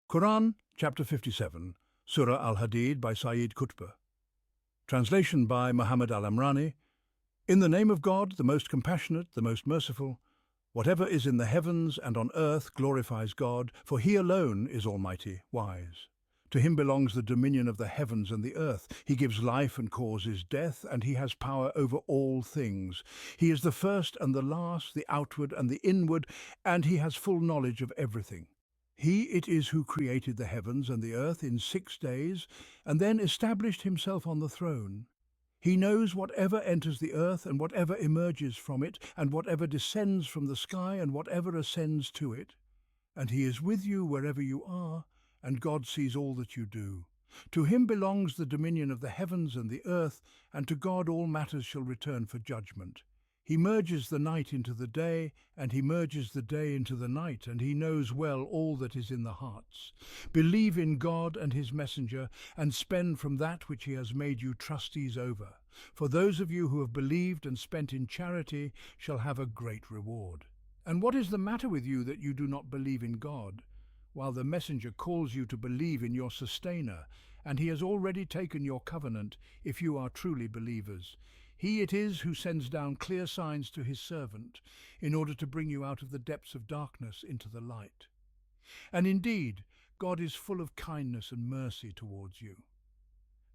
Qur'an, chapter 57, Surah Al-Hadid by Sayyid Qutb. Translation by Muhammad Al-Amrani. In the name of God, the most compassionate, the most merciful, whatever is in the heavens and on earth glorifies God, for He alone is almighty, wise. To Him belongs the dominion of the heavens and the earth. He gives life and causes death, and He has power over all things. He is the first and the last, the outward and the inward, and He has full knowledge of everything. He it is who created the heavens and the earth in 6 days, and then established Himself on the throne. He knows whatever enters the earth and whatever emerges from it, and whatever descends from the sky and whatever ascends to it. And He is with you wherever you are, and God sees all that you do. To Him belongs the dominion of the heavens and the earth, and to God all matters shall return for judgment. He merges the night into the day, and He merges the day into the night, and He knows well all that is in the hearts. Believe in God and His messenger, and spend from that which He has made you trustees over. For those of you who have believed and spent in charity shall have a great reward. And what is the matter with you that you do not believe in God, while the messenger calls you to believe in your sustainer, and He has already taken your covenant, if you are truly believers? He it is who sends down clear signs to His servant, in order to bring you out of the depths of darkness into the light. And indeed, God is full of kindness and mercy towards you.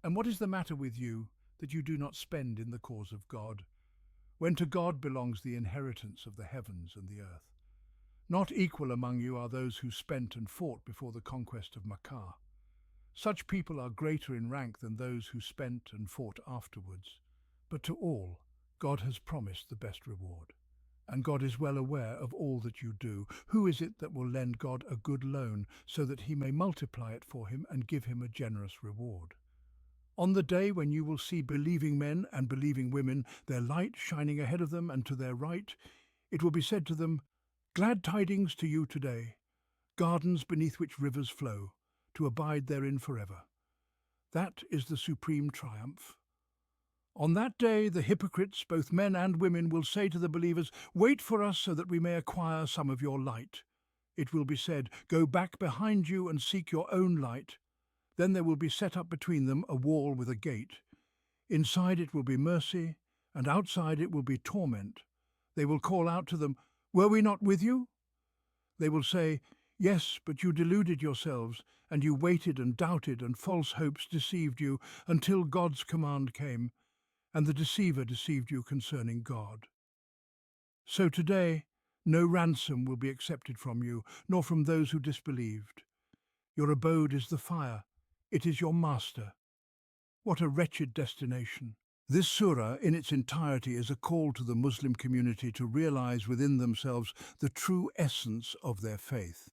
And what is the matter with you that you do not spend in the cause of God, when to God belongs the inheritance of the heavens and the earth? Not equal among you are those who spent and fought before the conquest of Makkah. Such people are greater in rank than those who spent and fought afterwards. But to all, God has promised the best reward. And God is well aware of all that you do. Who is it that will lend God a good loan, so that He may multiply it for him and give him a generous reward? On the day when you will see believing men and believing women, their light shining ahead of them and to their right, it will be said to them, "Glad tidings to you today, gardens beneath which rivers flow, to abide therein forever." That is the supreme triumph. On that day, the hypocrites, both men and women, will say to the believers, "Wait for us so that we may acquire some of your light." It will be said, "Go back behind you and seek your own light." Then there will be set up between them a wall with a gate. Inside it will be mercy, and outside it will be torment. They will call out to them, "Were we not with you?" They will say, "Yes, but you deluded yourselves, and you waited and doubted, and false hopes deceived you, until God's command came, and the deceiver deceived you concerning God." So today, no ransom will be accepted from you, nor from those who disbelieved. Your abode is the fire. It is your master. What a wretched destination. This surah in its entirety is a call to the Muslim community to realize within themselves the true essence of their faith.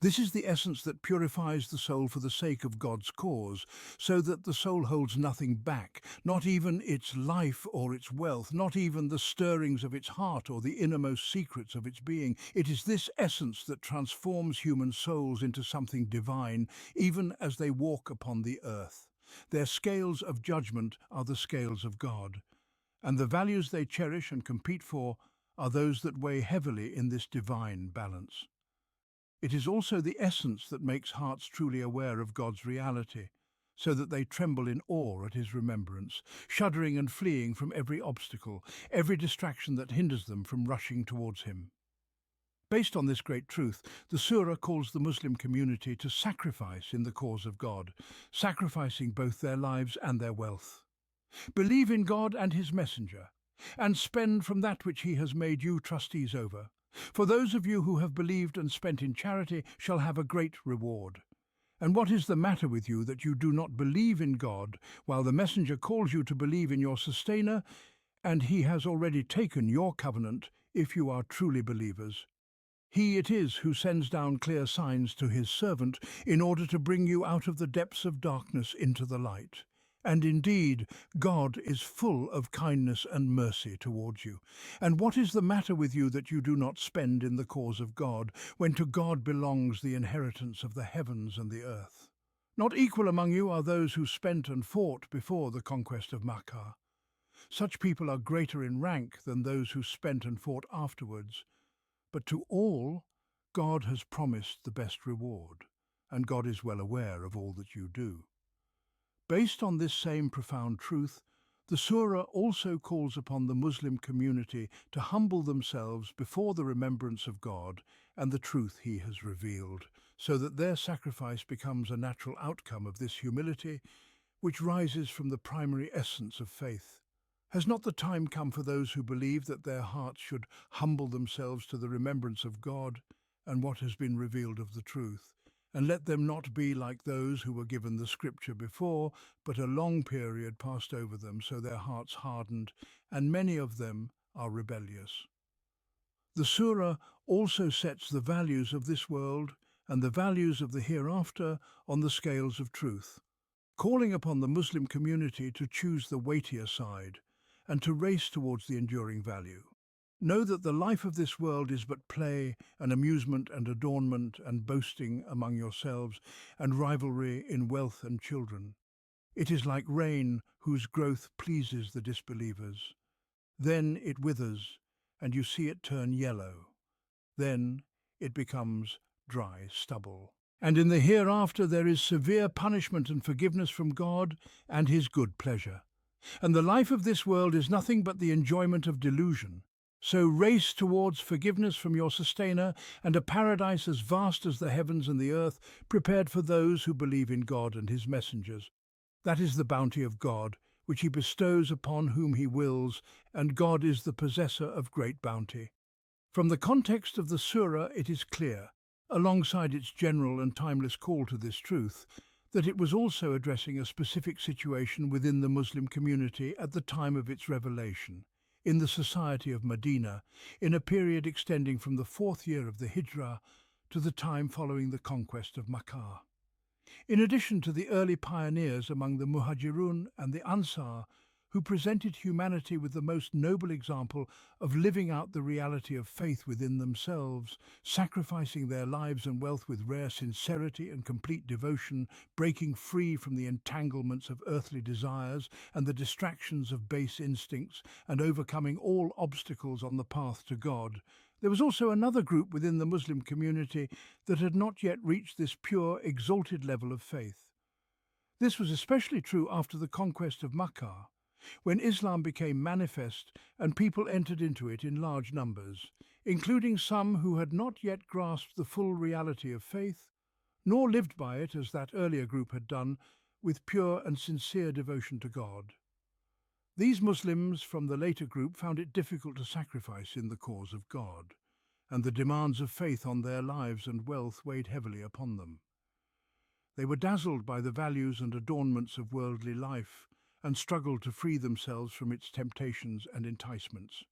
This is the essence that purifies the soul for the sake of God's cause, so that the soul holds nothing back, not even its life or its wealth, not even the stirrings of its heart or the innermost secrets of its being. It is this essence that transforms human souls into something divine, even as they walk upon the earth. Their scales of judgment are the scales of God, and the values they cherish and compete for are those that weigh heavily in this divine balance. It is also the essence that makes hearts truly aware of God's reality, so that they tremble in awe at His remembrance, shuddering and fleeing from every obstacle, every distraction that hinders them from rushing towards Him. Based on this great truth, the surah calls the Muslim community to sacrifice in the cause of God, sacrificing both their lives and their wealth. Believe in God and His messenger, and spend from that which He has made you trustees over. For those of you who have believed and spent in charity shall have a great reward. And what is the matter with you that you do not believe in God, while the messenger calls you to believe in your sustainer, and He has already taken your covenant, if you are truly believers? He it is who sends down clear signs to His servant, in order to bring you out of the depths of darkness into the light. And indeed, God is full of kindness and mercy towards you. And what is the matter with you that you do not spend in the cause of God, when to God belongs the inheritance of the heavens and the earth? Not equal among you are those who spent and fought before the conquest of Makkah. Such people are greater in rank than those who spent and fought afterwards. But to all, God has promised the best reward. and God is well aware of all that you do. Based on this same profound truth, the surah also calls upon the Muslim community to humble themselves before the remembrance of God and the truth He has revealed, so that their sacrifice becomes a natural outcome of this humility, which rises from the primary essence of faith. Has not the time come for those who believe that their hearts should humble themselves to the remembrance of God and what has been revealed of the truth? And let them not be like those who were given the scripture before, but a long period passed over them, so their hearts hardened, and many of them are rebellious. The surah also sets the values of this world and the values of the hereafter on the scales of truth, calling upon the Muslim community to choose the weightier side and to race towards the enduring value. Know that the life of this world is but play and amusement and adornment and boasting among yourselves and rivalry in wealth and children. It is like rain whose growth pleases the disbelievers. Then it withers, and you see it turn yellow. Then it becomes dry stubble. And in the hereafter there is severe punishment and forgiveness from God and His good pleasure. And the life of this world is nothing but the enjoyment of delusion. So race towards forgiveness from your sustainer and a paradise as vast as the heavens and the earth, prepared for those who believe in God and His messengers. That is the bounty of God, which He bestows upon whom He wills, and God is the possessor of great bounty. From the context of the surah it is clear, alongside its general and timeless call to this truth, that it was also addressing a specific situation within the Muslim community at the time of its revelation, in the society of Medina, in a period extending from the 4th year of the Hijrah to the time following the conquest of Makkah. In addition to the early pioneers among the Muhajirun and the Ansar, who presented humanity with the most noble example of living out the reality of faith within themselves, sacrificing their lives and wealth with rare sincerity and complete devotion, breaking free from the entanglements of earthly desires and the distractions of base instincts, and overcoming all obstacles on the path to God. There was also another group within the Muslim community that had not yet reached this pure, exalted level of faith. This was especially true after the conquest of Makkah, when Islam became manifest and people entered into it in large numbers, including some who had not yet grasped the full reality of faith, nor lived by it as that earlier group had done, with pure and sincere devotion to God. These Muslims from the later group found it difficult to sacrifice in the cause of God, and the demands of faith on their lives and wealth weighed heavily upon them. They were dazzled by the values and adornments of worldly life, and struggled to free themselves from its temptations and enticements.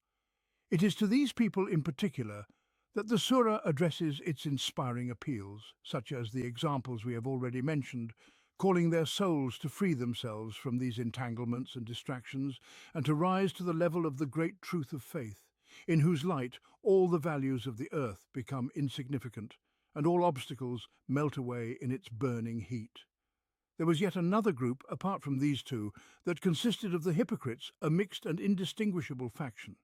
It is to these people in particular that the surah addresses its inspiring appeals, such as the examples we have already mentioned, calling their souls to free themselves from these entanglements and distractions and to rise to the level of the great truth of faith, in whose light all the values of the earth become insignificant and all obstacles melt away in its burning heat. There was yet another group, apart from these two, that consisted of the hypocrites, a mixed and indistinguishable faction.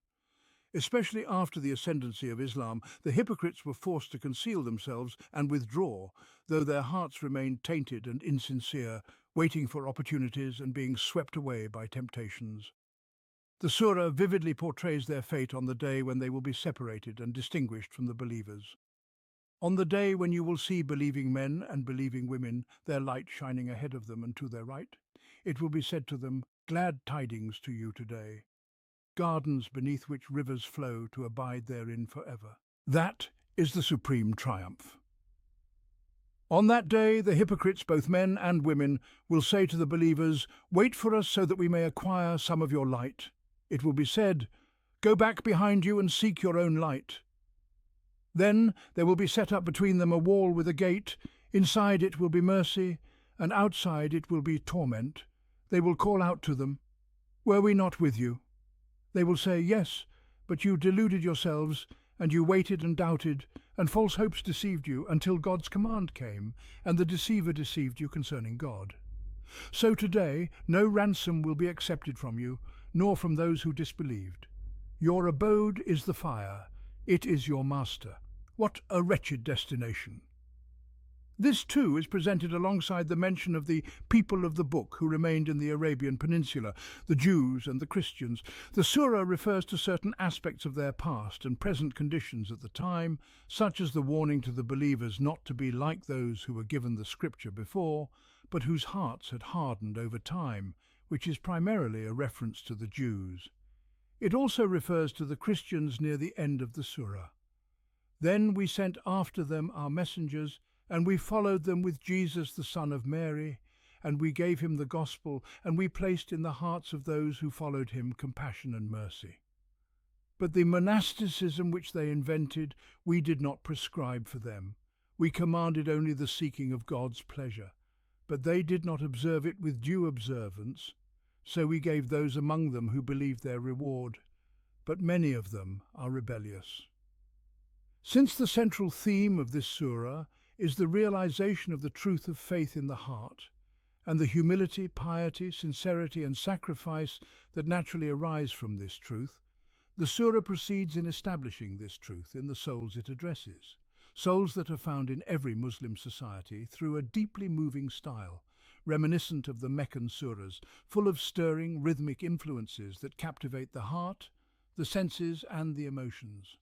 Especially after the ascendancy of Islam, the hypocrites were forced to conceal themselves and withdraw, though their hearts remained tainted and insincere, waiting for opportunities and being swept away by temptations. The surah vividly portrays their fate on the day when they will be separated and distinguished from the believers. On the day when you will see believing men and believing women, their light shining ahead of them and to their right, it will be said to them, "Glad tidings to you today, gardens beneath which rivers flow to abide therein forever." That is the supreme triumph. On that day, the hypocrites, both men and women, will say to the believers, "Wait for us so that we may acquire some of your light." It will be said, "Go back behind you and seek your own light." Then there will be set up between them a wall with a gate. Inside it will be mercy, and outside it will be torment. They will call out to them, "Were we not with you?" They will say, "Yes, but you deluded yourselves, and you waited and doubted, and false hopes deceived you, until God's command came, and the deceiver deceived you concerning God. So today no ransom will be accepted from you, nor from those who disbelieved. Your abode is the fire. It is your master. What a wretched destination!" This too is presented alongside the mention of the people of the book who remained in the Arabian Peninsula, the Jews and the Christians. The surah refers to certain aspects of their past and present conditions at the time, such as the warning to the believers not to be like those who were given the scripture before, but whose hearts had hardened over time, which is primarily a reference to the Jews. It also refers to the Christians near the end of the surah. Then we sent after them our messengers, and we followed them with Jesus the son of Mary, and we gave him the gospel, and we placed in the hearts of those who followed him compassion and mercy. But the monasticism which they invented, we did not prescribe for them. We commanded only the seeking of God's pleasure. But they did not observe it with due observance, so we gave those among them who believed their reward. But many of them are rebellious. Since the central theme of this surah is the realization of the truth of faith in the heart, and the humility, piety, sincerity and sacrifice that naturally arise from this truth, the surah proceeds in establishing this truth in the souls it addresses, souls that are found in every Muslim society through a deeply moving style, reminiscent of the Meccan surahs, full of stirring, rhythmic influences that captivate the heart, the senses and the emotions.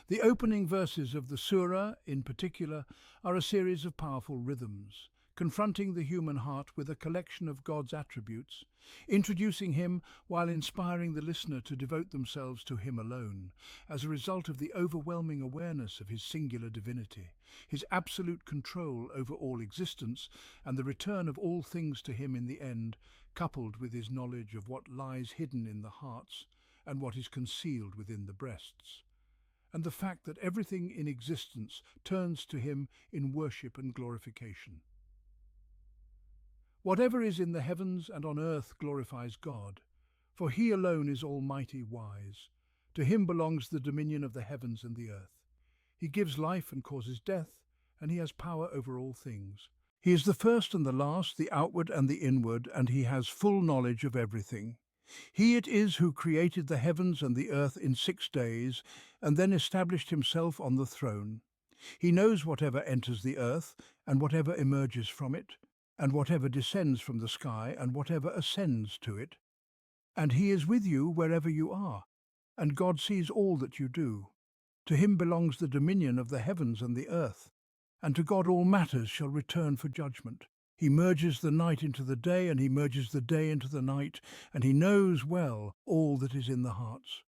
The opening verses of the surah, in particular, are a series of powerful rhythms, confronting the human heart with a collection of God's attributes, introducing him while inspiring the listener to devote themselves to him alone, as a result of the overwhelming awareness of his singular divinity, his absolute control over all existence, and the return of all things to him in the end, coupled with his knowledge of what lies hidden in the hearts and what is concealed within the breasts, and the fact that everything in existence turns to him in worship and glorification. Whatever is in the heavens and on earth glorifies God, for he alone is almighty wise. To him belongs the dominion of the heavens and the earth. He gives life and causes death, and he has power over all things. He is the first and the last, the outward and the inward, and he has full knowledge of everything. He it is who created the heavens and the earth in 6 days, and then established himself on the throne. He knows whatever enters the earth, and whatever emerges from it, and whatever descends from the sky, and whatever ascends to it. And he is with you wherever you are, and God sees all that you do. To him belongs the dominion of the heavens and the earth, and to God all matters shall return for judgment. He merges the night into the day, and he merges the day into the night, and he knows well all that is in the hearts.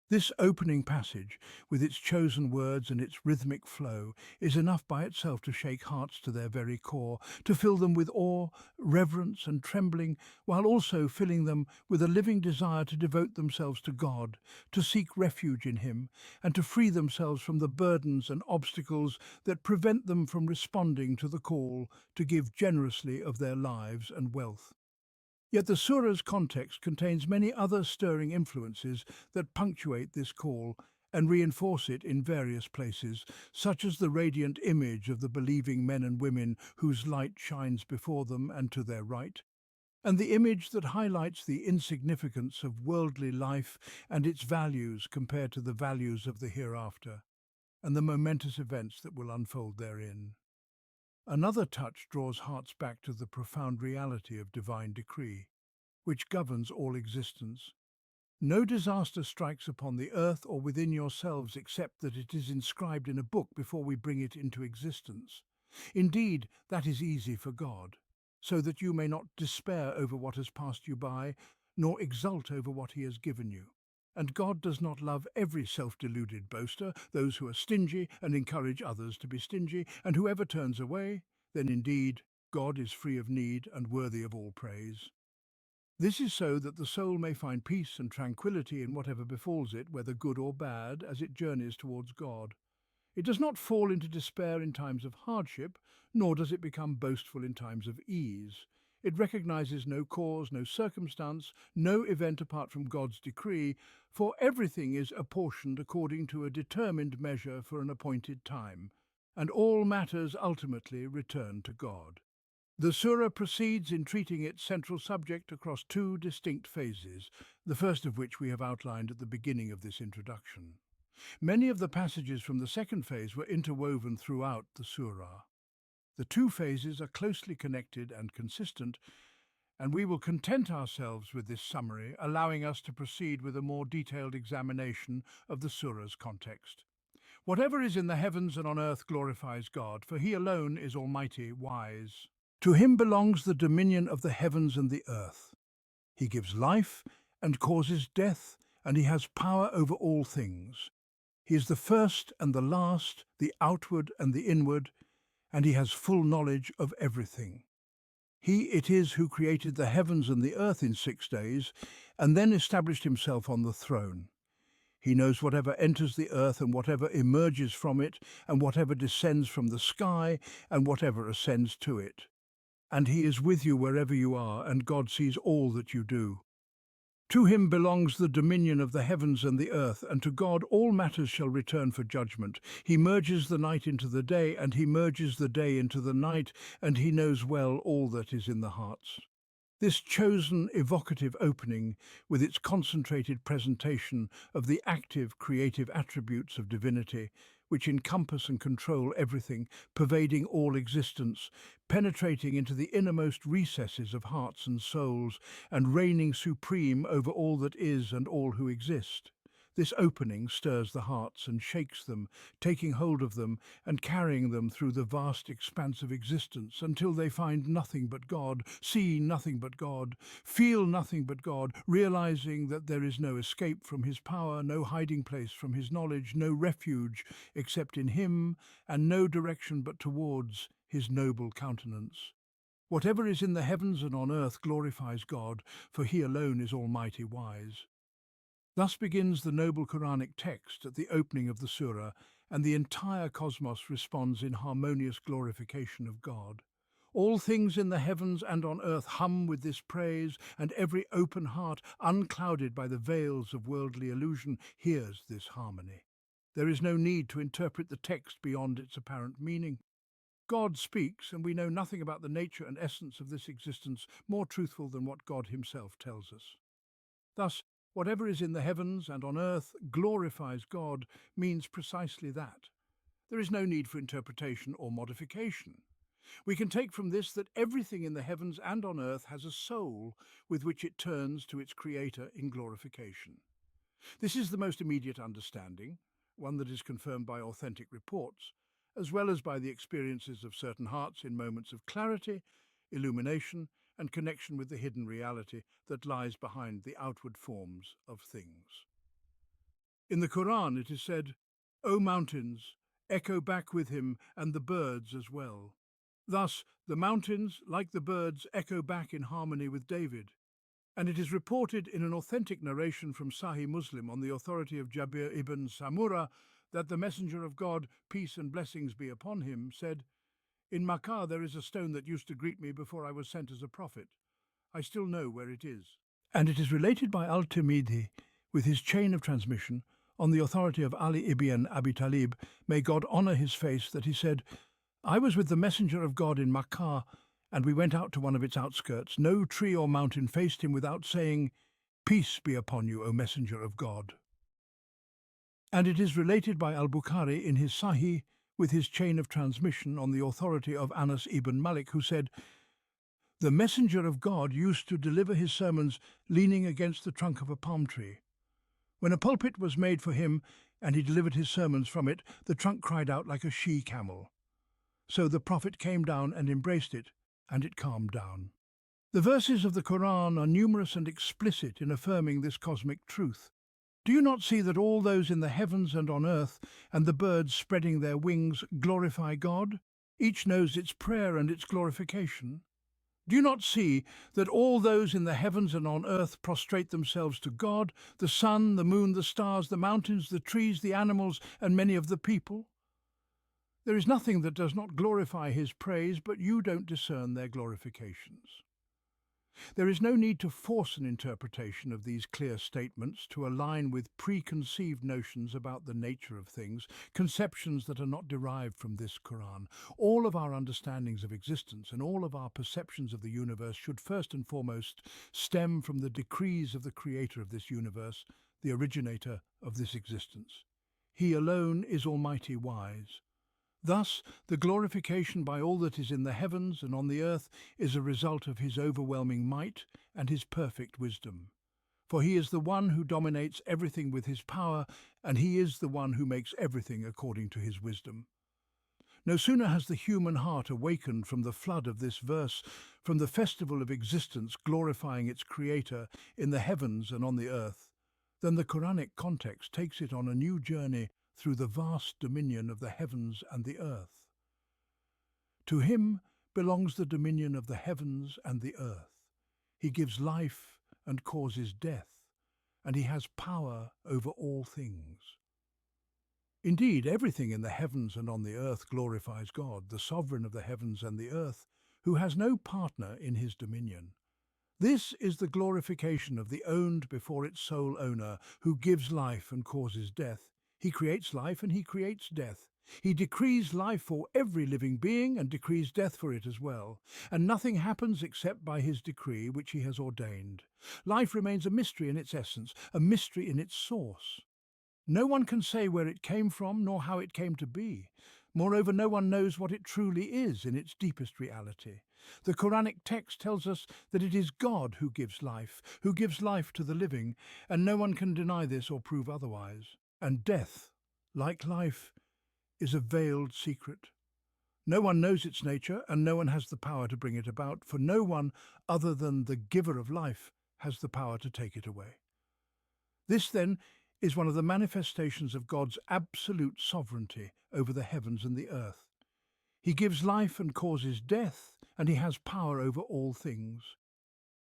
This opening passage, with its chosen words and its rhythmic flow, is enough by itself to shake hearts to their very core, to fill them with awe, reverence and trembling, while also filling them with a living desire to devote themselves to God, to seek refuge in him, and to free themselves from the burdens and obstacles that prevent them from responding to the call to give generously of their lives and wealth. Yet the surah's context contains many other stirring influences that punctuate this call and reinforce it in various places, such as the radiant image of the believing men and women whose light shines before them and to their right, and the image that highlights the insignificance of worldly life and its values compared to the values of the hereafter, and the momentous events that will unfold therein. Another touch draws hearts back to the profound reality of divine decree, which governs all existence. No disaster strikes upon the earth or within yourselves except that it is inscribed in a book before we bring it into existence. Indeed, that is easy for God, so that you may not despair over what has passed you by, nor exult over what he has given you. And God does not love every self-deluded boaster, those who are stingy and encourage others to be stingy, and whoever turns away, then indeed God is free of need and worthy of all praise. This is so that the soul may find peace and tranquility in whatever befalls it, whether good or bad, as it journeys towards God. It does not fall into despair in times of hardship, nor does it become boastful in times of ease. It recognizes no cause, no circumstance, no event apart from God's decree, for everything is apportioned according to a determined measure for an appointed time, and all matters ultimately return to God. The surah proceeds in treating its central subject across 2 distinct phases, the first of which we have outlined at the beginning of this introduction. Many of the passages from the second phase were interwoven throughout the surah. The two phases are closely connected and consistent, and we will content ourselves with this summary, allowing us to proceed with a more detailed examination of the surah's context. Whatever is in the heavens and on earth glorifies God, for he alone is almighty, wise. To him belongs the dominion of the heavens and the earth. He gives life and causes death, and he has power over all things. He is the first and the last, the outward and the inward, and he has full knowledge of everything. He it is who created the heavens and the earth in 6 days, and then established himself on the throne. He knows whatever enters the earth and whatever emerges from it, and whatever descends from the sky and whatever ascends to it. And he is with you wherever you are, and God sees all that you do. To him belongs the dominion of the heavens and the earth, and to God all matters shall return for judgment. He merges the night into the day, and he merges the day into the night, and he knows well all that is in the hearts. This chosen, evocative opening, with its concentrated presentation of the active, creative attributes of divinity, which encompass and control everything, pervading all existence, penetrating into the innermost recesses of hearts and souls, and reigning supreme over all that is and all who exist. This opening stirs the hearts and shakes them, taking hold of them and carrying them through the vast expanse of existence until they find nothing but God, see nothing but God, feel nothing but God, realizing that there is no escape from his power, no hiding place from his knowledge, no refuge except in him, and no direction but towards his noble countenance. Whatever is in the heavens and on earth glorifies God, for he alone is almighty, wise. Thus begins the noble Quranic text at the opening of the surah, and the entire cosmos responds in harmonious glorification of God. All things in the heavens and on earth hum with this praise, and every open heart, unclouded by the veils of worldly illusion, hears this harmony. There is no need to interpret the text beyond its apparent meaning. God speaks, and we know nothing about the nature and essence of this existence more truthful than what God himself tells us. Thus, whatever is in the heavens and on earth glorifies God means precisely that. There is no need for interpretation or modification. We can take from this that everything in the heavens and on earth has a soul with which it turns to its Creator in glorification. This is the most immediate understanding, one that is confirmed by authentic reports, as well as by the experiences of certain hearts in moments of clarity, illumination, and connection with the hidden reality that lies behind the outward forms of things. In the Qur'an it is said, "O mountains, echo back with him, and the birds as well." Thus, the mountains, like the birds, echo back in harmony with David. And it is reported in an authentic narration from Sahih Muslim on the authority of Jabir ibn Samura that the Messenger of God, peace and blessings be upon him, said, "In Makkah there is a stone that used to greet me before I was sent as a prophet. I still know where it is." And it is related by Al-Tirmidhi, with his chain of transmission, on the authority of Ali ibn Abi Talib, may God honour his face, that he said, "I was with the Messenger of God in Makkah, and we went out to one of its outskirts. No tree or mountain faced him without saying, 'Peace be upon you, O Messenger of God.'" And it is related by Al-Bukhari in his Sahih, with his chain of transmission on the authority of Anas ibn Malik, who said, "The Messenger of God used to deliver his sermons leaning against the trunk of a palm tree. When a pulpit was made for him and he delivered his sermons from it, the trunk cried out like a she-camel. So the Prophet came down and embraced it, and it calmed down." The verses of the Qur'an are numerous and explicit in affirming this cosmic truth. Do you not see that all those in the heavens and on earth, and the birds spreading their wings, glorify God? Each knows its prayer and its glorification. Do you not see that all those in the heavens and on earth prostrate themselves to God, the sun, the moon, the stars, the mountains, the trees, the animals, and many of the people? There is nothing that does not glorify his praise, but you don't discern their glorifications. There is no need to force an interpretation of these clear statements to align with preconceived notions about the nature of things, conceptions that are not derived from this Qur'an. All of our understandings of existence and all of our perceptions of the universe should first and foremost stem from the decrees of the creator of this universe, the originator of this existence. He alone is almighty wise. Thus, the glorification by all that is in the heavens and on the earth is a result of his overwhelming might and his perfect wisdom. For he is the one who dominates everything with his power, and he is the one who makes everything according to his wisdom. No sooner has the human heart awakened from the flood of this verse, from the festival of existence glorifying its creator in the heavens and on the earth, than the Quranic context takes it on a new journey through the vast dominion of the heavens and the earth. To him belongs the dominion of the heavens and the earth. He gives life and causes death, and he has power over all things. Indeed, everything in the heavens and on the earth glorifies God, the sovereign of the heavens and the earth, who has no partner in his dominion. This is the glorification of the owned before its sole owner, who gives life and causes death. He creates life and he creates death. He decrees life for every living being and decrees death for it as well. And nothing happens except by his decree, which he has ordained. Life remains a mystery in its essence, a mystery in its source. No one can say where it came from nor how it came to be. Moreover, no one knows what it truly is in its deepest reality. The Quranic text tells us that it is God who gives life to the living, and no one can deny this or prove otherwise. And death, like life, is a veiled secret. No one knows its nature, and no one has the power to bring it about, for no one other than the giver of life has the power to take it away. This, then, is one of the manifestations of God's absolute sovereignty over the heavens and the earth. He gives life and causes death, and he has power over all things.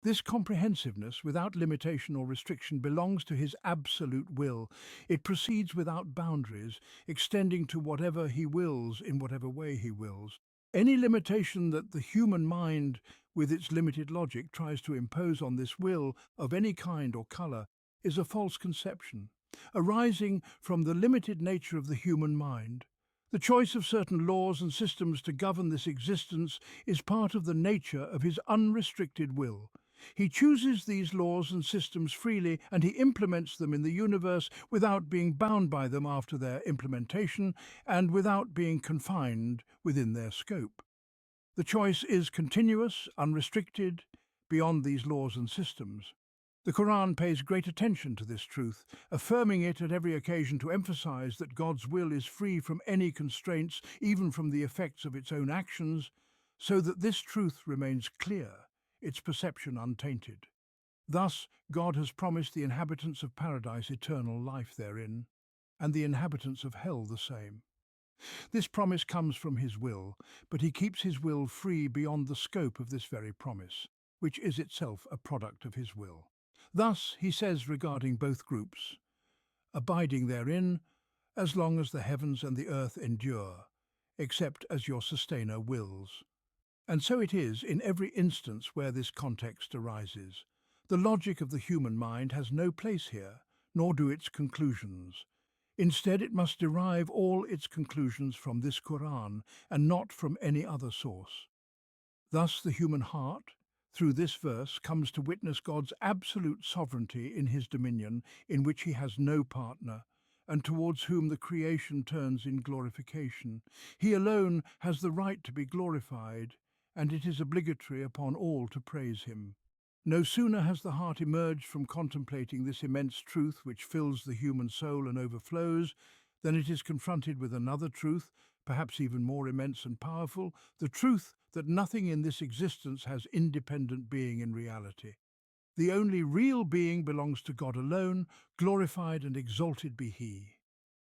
This comprehensiveness, without limitation or restriction, belongs to his absolute will. It proceeds without boundaries, extending to whatever he wills in whatever way he wills. Any limitation that the human mind, with its limited logic, tries to impose on this will of any kind or colour is a false conception, arising from the limited nature of the human mind. The choice of certain laws and systems to govern this existence is part of the nature of his unrestricted will. He chooses these laws and systems freely, and he implements them in the universe without being bound by them after their implementation and without being confined within their scope. The choice is continuous, unrestricted, beyond these laws and systems. The Qur'an pays great attention to this truth, affirming it at every occasion to emphasize that God's will is free from any constraints, even from the effects of its own actions, so that this truth remains clear, its perception untainted. Thus, God has promised the inhabitants of paradise eternal life therein, and the inhabitants of hell the same. This promise comes from his will, but he keeps his will free beyond the scope of this very promise, which is itself a product of his will. Thus, he says regarding both groups, abiding therein, as long as the heavens and the earth endure, except as your sustainer wills. And so it is in every instance where this context arises. The logic of the human mind has no place here, nor do its conclusions. Instead, it must derive all its conclusions from this Qur'an, and not from any other source. Thus, the human heart, through this verse, comes to witness God's absolute sovereignty in his dominion, in which he has no partner, and towards whom the creation turns in glorification. He alone has the right to be glorified, and it is obligatory upon all to praise him. No sooner has the heart emerged from contemplating this immense truth which fills the human soul and overflows, than it is confronted with another truth, perhaps even more immense and powerful, the truth that nothing in this existence has independent being in reality. The only real being belongs to God alone, glorified and exalted be he.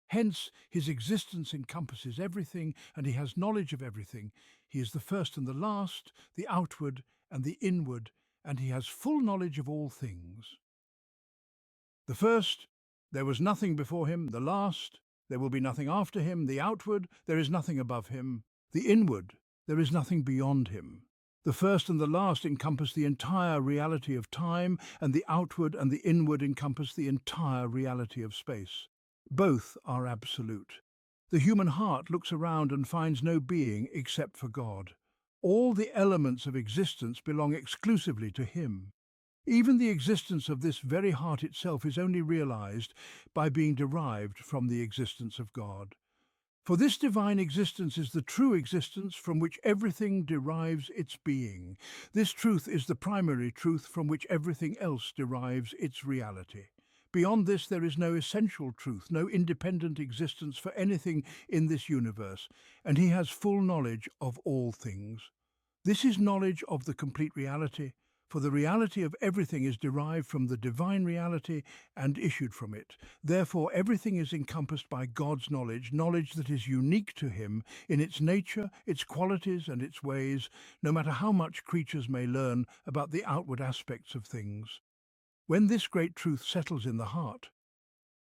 Hence, his existence encompasses everything, and he has knowledge of everything. He is the first and the last, the outward and the inward, and he has full knowledge of all things. The first, there was nothing before him; the last, there will be nothing after him; the outward, there is nothing above him; the inward, there is nothing beyond him. The first and the last encompass the entire reality of time, and the outward and the inward encompass the entire reality of space. Both are absolute. The human heart looks around and finds no being except for God. All the elements of existence belong exclusively to him. Even the existence of this very heart itself is only realized by being derived from the existence of God. For this divine existence is the true existence from which everything derives its being. This truth is the primary truth from which everything else derives its reality. Beyond this, there is no essential truth, no independent existence for anything in this universe, and he has full knowledge of all things. This is knowledge of the complete reality, for the reality of everything is derived from the divine reality and issued from it. Therefore, everything is encompassed by God's knowledge, knowledge that is unique to him in its nature, its qualities and its ways, no matter how much creatures may learn about the outward aspects of things. When this great truth settles in the heart,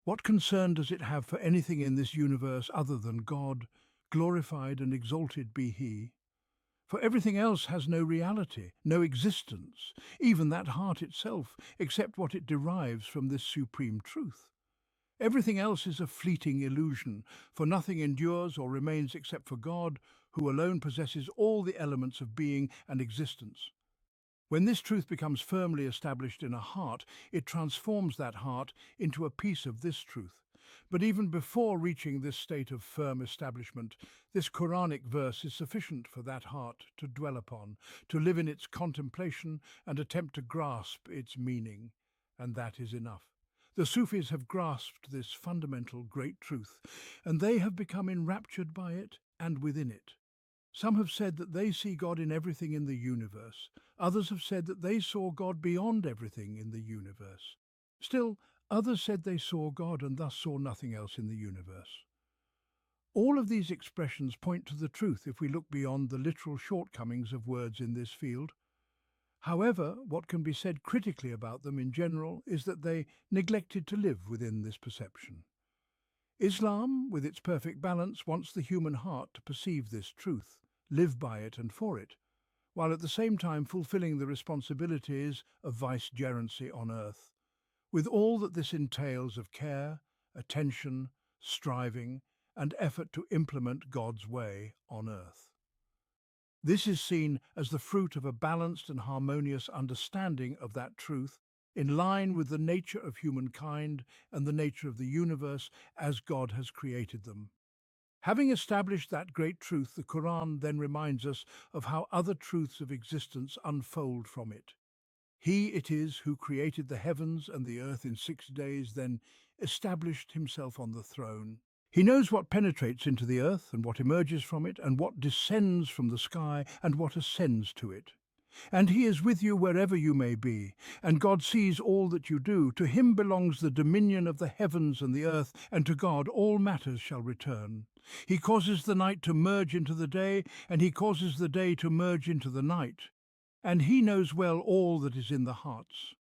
what concern does it have for anything in this universe other than God? Glorified and exalted be he. For everything else has no reality, no existence, even that heart itself, except what it derives from this supreme truth. Everything else is a fleeting illusion, for nothing endures or remains except for God, who alone possesses all the elements of being and existence. When this truth becomes firmly established in a heart, it transforms that heart into a piece of this truth. But even before reaching this state of firm establishment, this Quranic verse is sufficient for that heart to dwell upon, to live in its contemplation and attempt to grasp its meaning. And that is enough. The Sufis have grasped this fundamental great truth, and they have become enraptured by it and within it. Some have said that they see God in everything in the universe. Others have said that they saw God beyond everything in the universe. Still, others said they saw God and thus saw nothing else in the universe. All of these expressions point to the truth if we look beyond the literal shortcomings of words in this field. However, what can be said critically about them in general is that they neglected to live within this perception. Islam, with its perfect balance, wants the human heart to perceive this truth, live by it and for it, while at the same time fulfilling the responsibilities of vicegerency on earth, with all that this entails of care, attention, striving, and effort to implement God's way on earth. This is seen as the fruit of a balanced and harmonious understanding of that truth, in line with the nature of humankind and the nature of the universe as God has created them. Having established that great truth, the Quran then reminds us of how other truths of existence unfold from it. He it is who created the heavens and the earth in 6 days, then established himself on the throne. He knows what penetrates into the earth and what emerges from it, and what descends from the sky and what ascends to it. And he is with you wherever you may be, and God sees all that you do. To him belongs the dominion of the heavens and the earth, and to God all matters shall return. He causes the night to merge into the day, and he causes the day to merge into the night. And he knows well all that is in the hearts.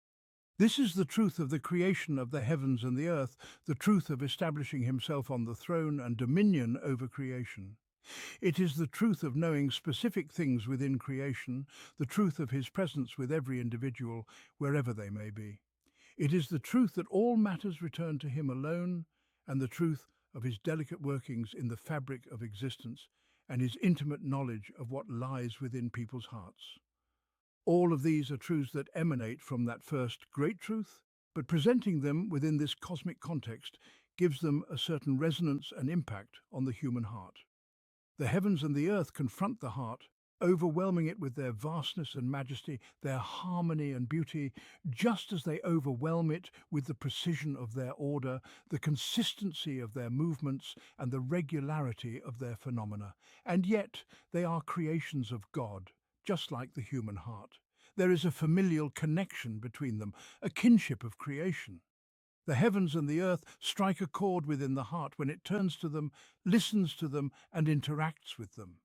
This is the truth of the creation of the heavens and the earth, the truth of establishing himself on the throne and dominion over creation. It is the truth of knowing specific things within creation, the truth of his presence with every individual, wherever they may be. It is the truth that all matters return to him alone, and the truth of his delicate workings in the fabric of existence, and his intimate knowledge of what lies within people's hearts. All of these are truths that emanate from that first great truth, but presenting them within this cosmic context gives them a certain resonance and impact on the human heart. The heavens and the earth confront the heart, overwhelming it with their vastness and majesty, their harmony and beauty, just as they overwhelm it with the precision of their order, the consistency of their movements, and the regularity of their phenomena. And yet they are creations of God, just like the human heart. There is a familial connection between them, a kinship of creation. The heavens and the earth strike a chord within the heart when it turns to them, listens to them, and interacts with them.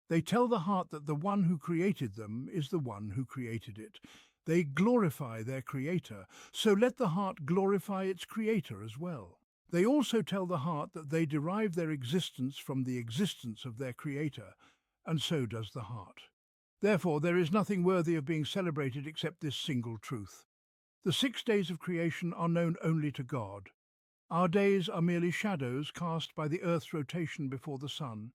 They tell the heart that the one who created them is the one who created it. They glorify their creator, so let the heart glorify its creator as well. They also tell the heart that they derive their existence from the existence of their creator, and so does the heart. Therefore, there is nothing worthy of being celebrated except this single truth. The 6 days of creation are known only to God. Our days are merely shadows cast by the earth's rotation before the sun.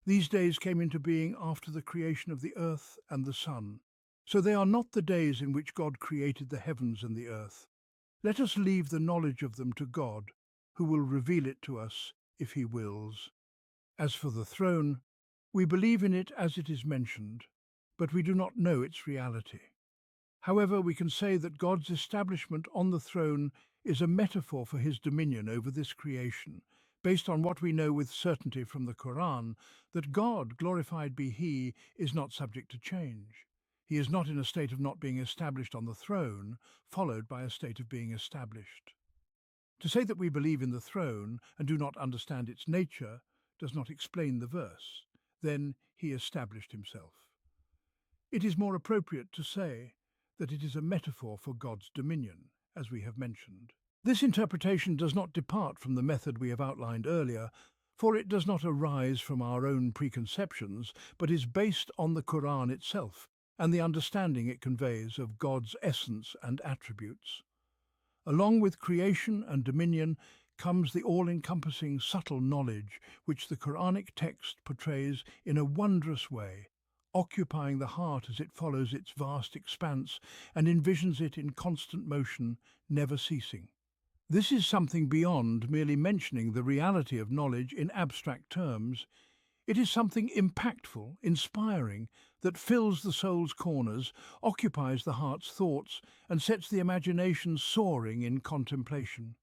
These days came into being after the creation of the earth and the sun. So they are not the days in which God created the heavens and the earth. Let us leave the knowledge of them to God, who will reveal it to us if he wills. As for the throne, we believe in it as it is mentioned, but we do not know its reality. However, we can say that God's establishment on the throne is a metaphor for his dominion over this creation, based on what we know with certainty from the Qur'an, that God, glorified be he, is not subject to change. He is not in a state of not being established on the throne, followed by a state of being established. To say that we believe in the throne and do not understand its nature does not explain the verse. Then he established himself. It is more appropriate to say that it is a metaphor for God's dominion, as we have mentioned. This interpretation does not depart from the method we have outlined earlier, for it does not arise from our own preconceptions, but is based on the Qur'an itself and the understanding it conveys of God's essence and attributes. Along with creation and dominion comes the all-encompassing subtle knowledge which the Quranic text portrays in a wondrous way, occupying the heart as it follows its vast expanse and envisions it in constant motion, never ceasing. This is something beyond merely mentioning the reality of knowledge in abstract terms. It is something impactful, inspiring, that fills the soul's corners, occupies the heart's thoughts, and sets the imagination soaring in contemplation.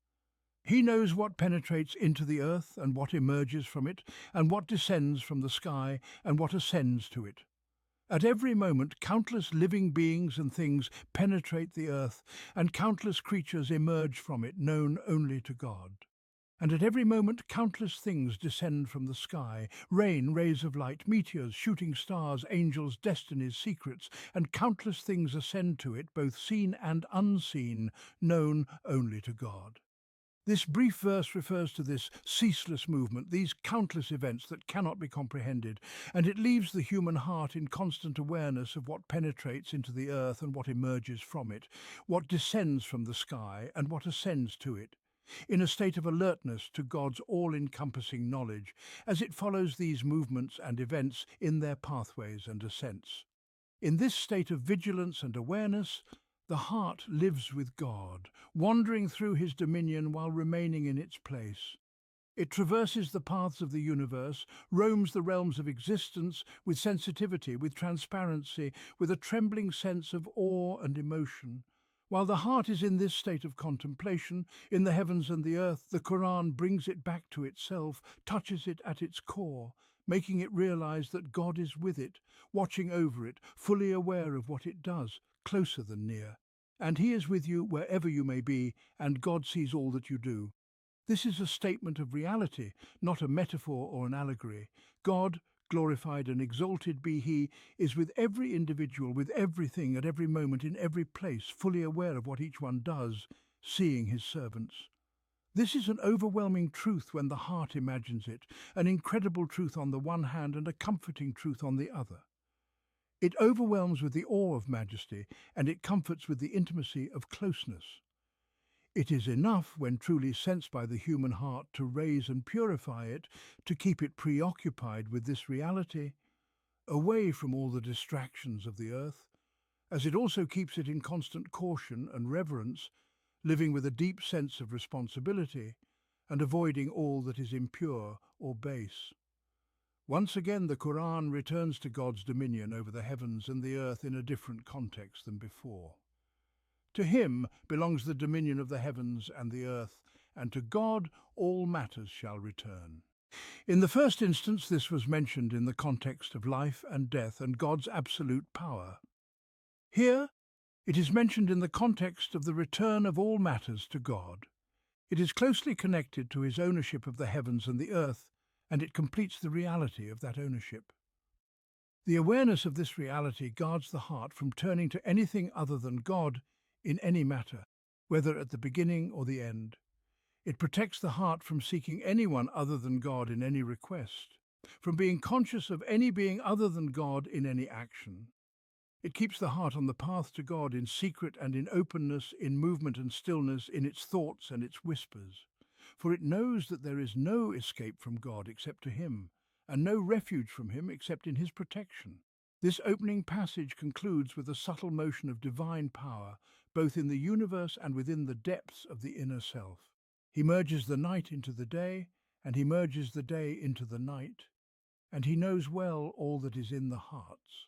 He knows what penetrates into the earth and what emerges from it, and what descends from the sky and what ascends to it. At every moment, countless living beings and things penetrate the earth, and countless creatures emerge from it, known only to God. And at every moment, countless things descend from the sky, rain, rays of light, meteors, shooting stars, angels, destinies, secrets, and countless things ascend to it, both seen and unseen, known only to God. This brief verse refers to this ceaseless movement, these countless events that cannot be comprehended, and it leaves the human heart in constant awareness of what penetrates into the earth and what emerges from it, what descends from the sky and what ascends to it, in a state of alertness to God's all-encompassing knowledge, as it follows these movements and events in their pathways and ascents. In this state of vigilance and awareness, the heart lives with God, wandering through his dominion while remaining in its place. It traverses the paths of the universe, roams the realms of existence with sensitivity, with transparency, with a trembling sense of awe and emotion. While the heart is in this state of contemplation, in the heavens and the earth, the Qur'an brings it back to itself, touches it at its core, making it realize that God is with it, watching over it, fully aware of what it does, closer than near. And he is with you wherever you may be, and God sees all that you do. This is a statement of reality, not a metaphor or an allegory. God, glorified and exalted be he, is with every individual, with everything, at every moment, in every place, fully aware of what each one does, seeing his servants. This is an overwhelming truth when the heart imagines it, an incredible truth on the one hand and a comforting truth on the other. It overwhelms with the awe of majesty, and it comforts with the intimacy of closeness. It is enough, when truly sensed by the human heart, to raise and purify it, to keep it preoccupied with this reality, away from all the distractions of the earth, as it also keeps it in constant caution and reverence, living with a deep sense of responsibility, and avoiding all that is impure or base. Once again, the Qur'an returns to God's dominion over the heavens and the earth in a different context than before. To him belongs the dominion of the heavens and the earth, and to God all matters shall return. In the first instance, this was mentioned in the context of life and death and God's absolute power. Here, it is mentioned in the context of the return of all matters to God. It is closely connected to his ownership of the heavens and the earth, and it completes the reality of that ownership. The awareness of this reality guards the heart from turning to anything other than God in any matter, whether at the beginning or the end. It protects the heart from seeking anyone other than God in any request, from being conscious of any being other than God in any action. It keeps the heart on the path to God in secret and in openness, in movement and stillness, in its thoughts and its whispers. For it knows that there is no escape from God except to him, and no refuge from him except in his protection. This opening passage concludes with a subtle motion of divine power, both in the universe and within the depths of the inner self. He merges the night into the day, and he merges the day into the night, and he knows well all that is in the hearts.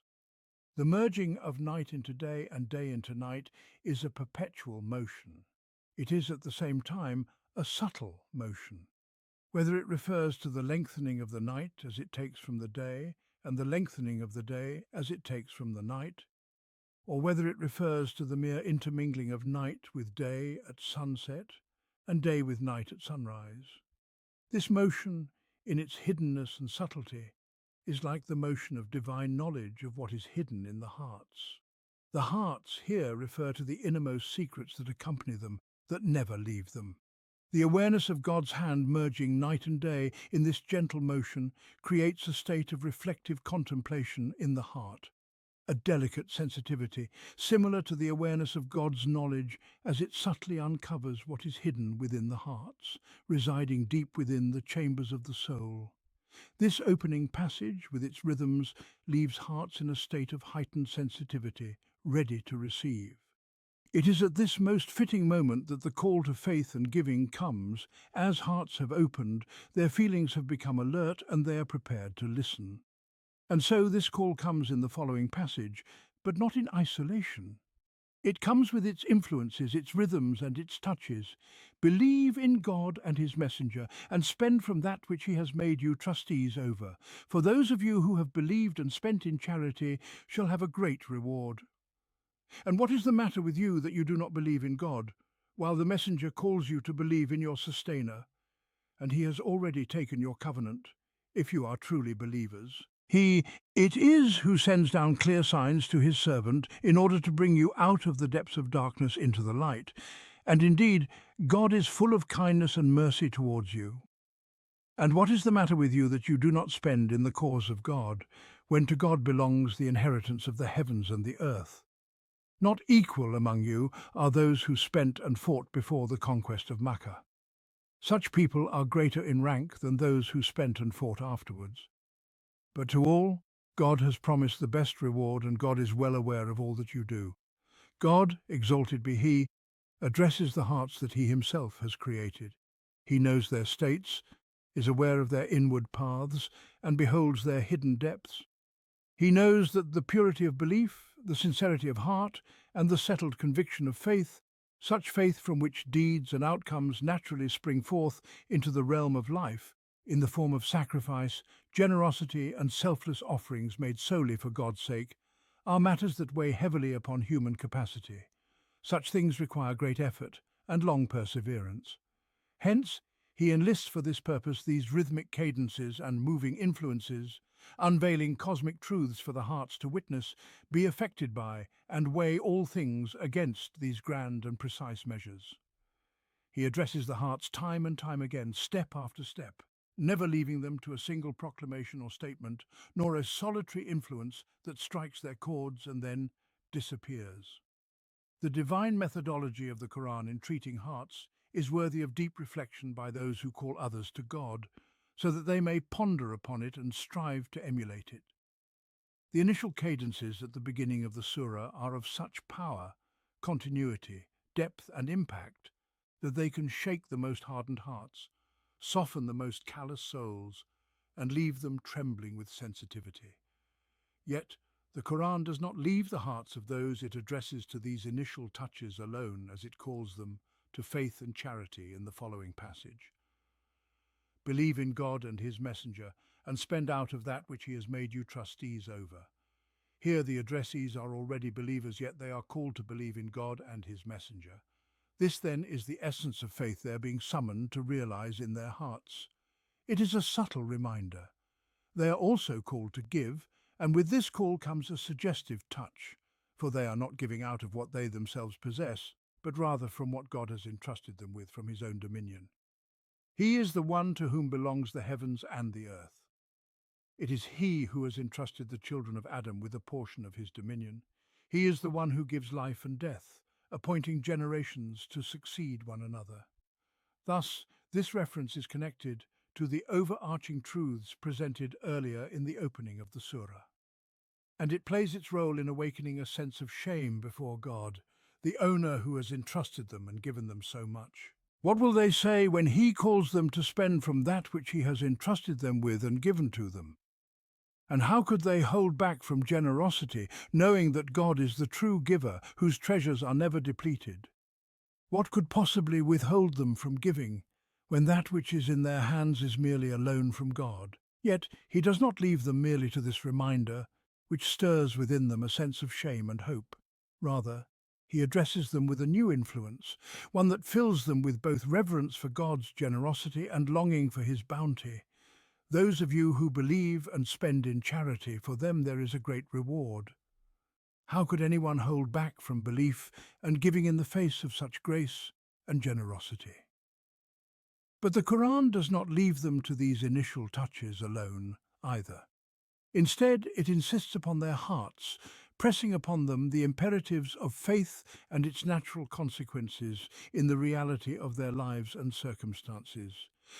The merging of night into day and day into night is a perpetual motion. It is at the same time a subtle motion. Whether it refers to the lengthening of the night as it takes from the day, and the lengthening of the day as it takes from the night, or whether it refers to the mere intermingling of night with day at sunset and day with night at sunrise. This motion, in its hiddenness and subtlety, is like the motion of divine knowledge of what is hidden in the hearts. The hearts here refer to the innermost secrets that accompany them, that never leave them. The awareness of God's hand merging night and day in this gentle motion creates a state of reflective contemplation in the heart, a delicate sensitivity, similar to the awareness of God's knowledge as it subtly uncovers what is hidden within the hearts, residing deep within the chambers of the soul. This opening passage, with its rhythms, leaves hearts in a state of heightened sensitivity, ready to receive. It is at this most fitting moment that the call to faith and giving comes. As hearts have opened, their feelings have become alert and they are prepared to listen. And so this call comes in the following passage, but not in isolation. It comes with its influences, its rhythms and its touches. Believe in God and his messenger, and spend from that which he has made you trustees over. For those of you who have believed and spent in charity shall have a great reward. And what is the matter with you that you do not believe in God, while the messenger calls you to believe in your sustainer? And he has already taken your covenant, if you are truly believers. It is who sends down clear signs to his servant in order to bring you out of the depths of darkness into the light. And indeed, God is full of kindness and mercy towards you. And what is the matter with you that you do not spend in the cause of God, when to God belongs the inheritance of the heavens and the earth? Not equal among you are those who spent and fought before the conquest of Makkah. Such people are greater in rank than those who spent and fought afterwards. But to all, God has promised the best reward, and God is well aware of all that you do. God, exalted be he, addresses the hearts that he himself has created. He knows their states, is aware of their inward paths, and beholds their hidden depths. He knows that the purity of belief, the sincerity of heart, and the settled conviction of faith, such faith from which deeds and outcomes naturally spring forth into the realm of life, in the form of sacrifice, generosity, and selfless offerings made solely for God's sake, are matters that weigh heavily upon human capacity. Such things require great effort and long perseverance. Hence, he enlists for this purpose these rhythmic cadences and moving influences, unveiling cosmic truths for the hearts to witness, be affected by, and weigh all things against these grand and precise measures. He addresses the hearts time and time again, step after step, never leaving them to a single proclamation or statement, nor a solitary influence that strikes their chords and then disappears. The divine methodology of the Qur'an in treating hearts is worthy of deep reflection by those who call others to God, so that they may ponder upon it and strive to emulate it. The initial cadences at the beginning of the surah are of such power, continuity, depth and impact that they can shake the most hardened hearts, soften the most callous souls, and leave them trembling with sensitivity. Yet, the Qur'an does not leave the hearts of those it addresses to these initial touches alone, as it calls them to faith and charity in the following passage. Believe in God and his messenger, and spend out of that which he has made you trustees over. Here the addressees are already believers, yet they are called to believe in God and his messenger. This then is the essence of faith they are being summoned to realize in their hearts. It is a subtle reminder. They are also called to give, and with this call comes a suggestive touch, for they are not giving out of what they themselves possess, but rather from what God has entrusted them with from his own dominion. He is the one to whom belongs the heavens and the earth. It is he who has entrusted the children of Adam with a portion of his dominion. He is the one who gives life and death, appointing generations to succeed one another. Thus, this reference is connected to the overarching truths presented earlier in the opening of the surah. And it plays its role in awakening a sense of shame before God, the owner who has entrusted them and given them so much. What will they say when he calls them to spend from that which he has entrusted them with and given to them? And how could they hold back from generosity, knowing that God is the true giver, whose treasures are never depleted? What could possibly withhold them from giving, when that which is in their hands is merely a loan from God? Yet he does not leave them merely to this reminder, which stirs within them a sense of shame and hope. Rather, he addresses them with a new influence, one that fills them with both reverence for God's generosity and longing for his bounty. Those of you who believe and spend in charity, for them there is a great reward. How could anyone hold back from belief and giving in the face of such grace and generosity? But the Qur'an does not leave them to these initial touches alone either. Instead, it insists upon their hearts, pressing upon them the imperatives of faith and its natural consequences in the reality of their lives and circumstances.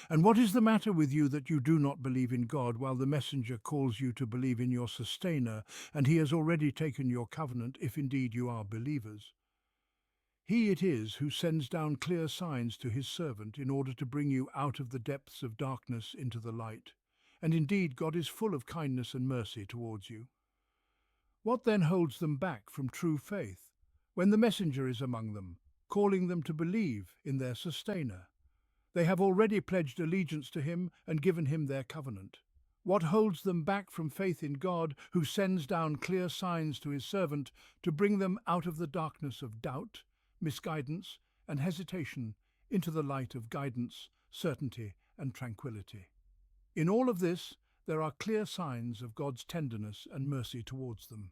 And what is the matter with you that you do not believe in God, while the messenger calls you to believe in your sustainer, and he has already taken your covenant, if indeed you are believers? He it is who sends down clear signs to his servant in order to bring you out of the depths of darkness into the light. And indeed God is full of kindness and mercy towards you. What then holds them back from true faith, when the messenger is among them, calling them to believe in their sustainer? They have already pledged allegiance to him and given him their covenant. What holds them back from faith in God, who sends down clear signs to his servant to bring them out of the darkness of doubt, misguidance, and hesitation into the light of guidance, certainty, and tranquility? In all of this, there are clear signs of God's tenderness and mercy towards them.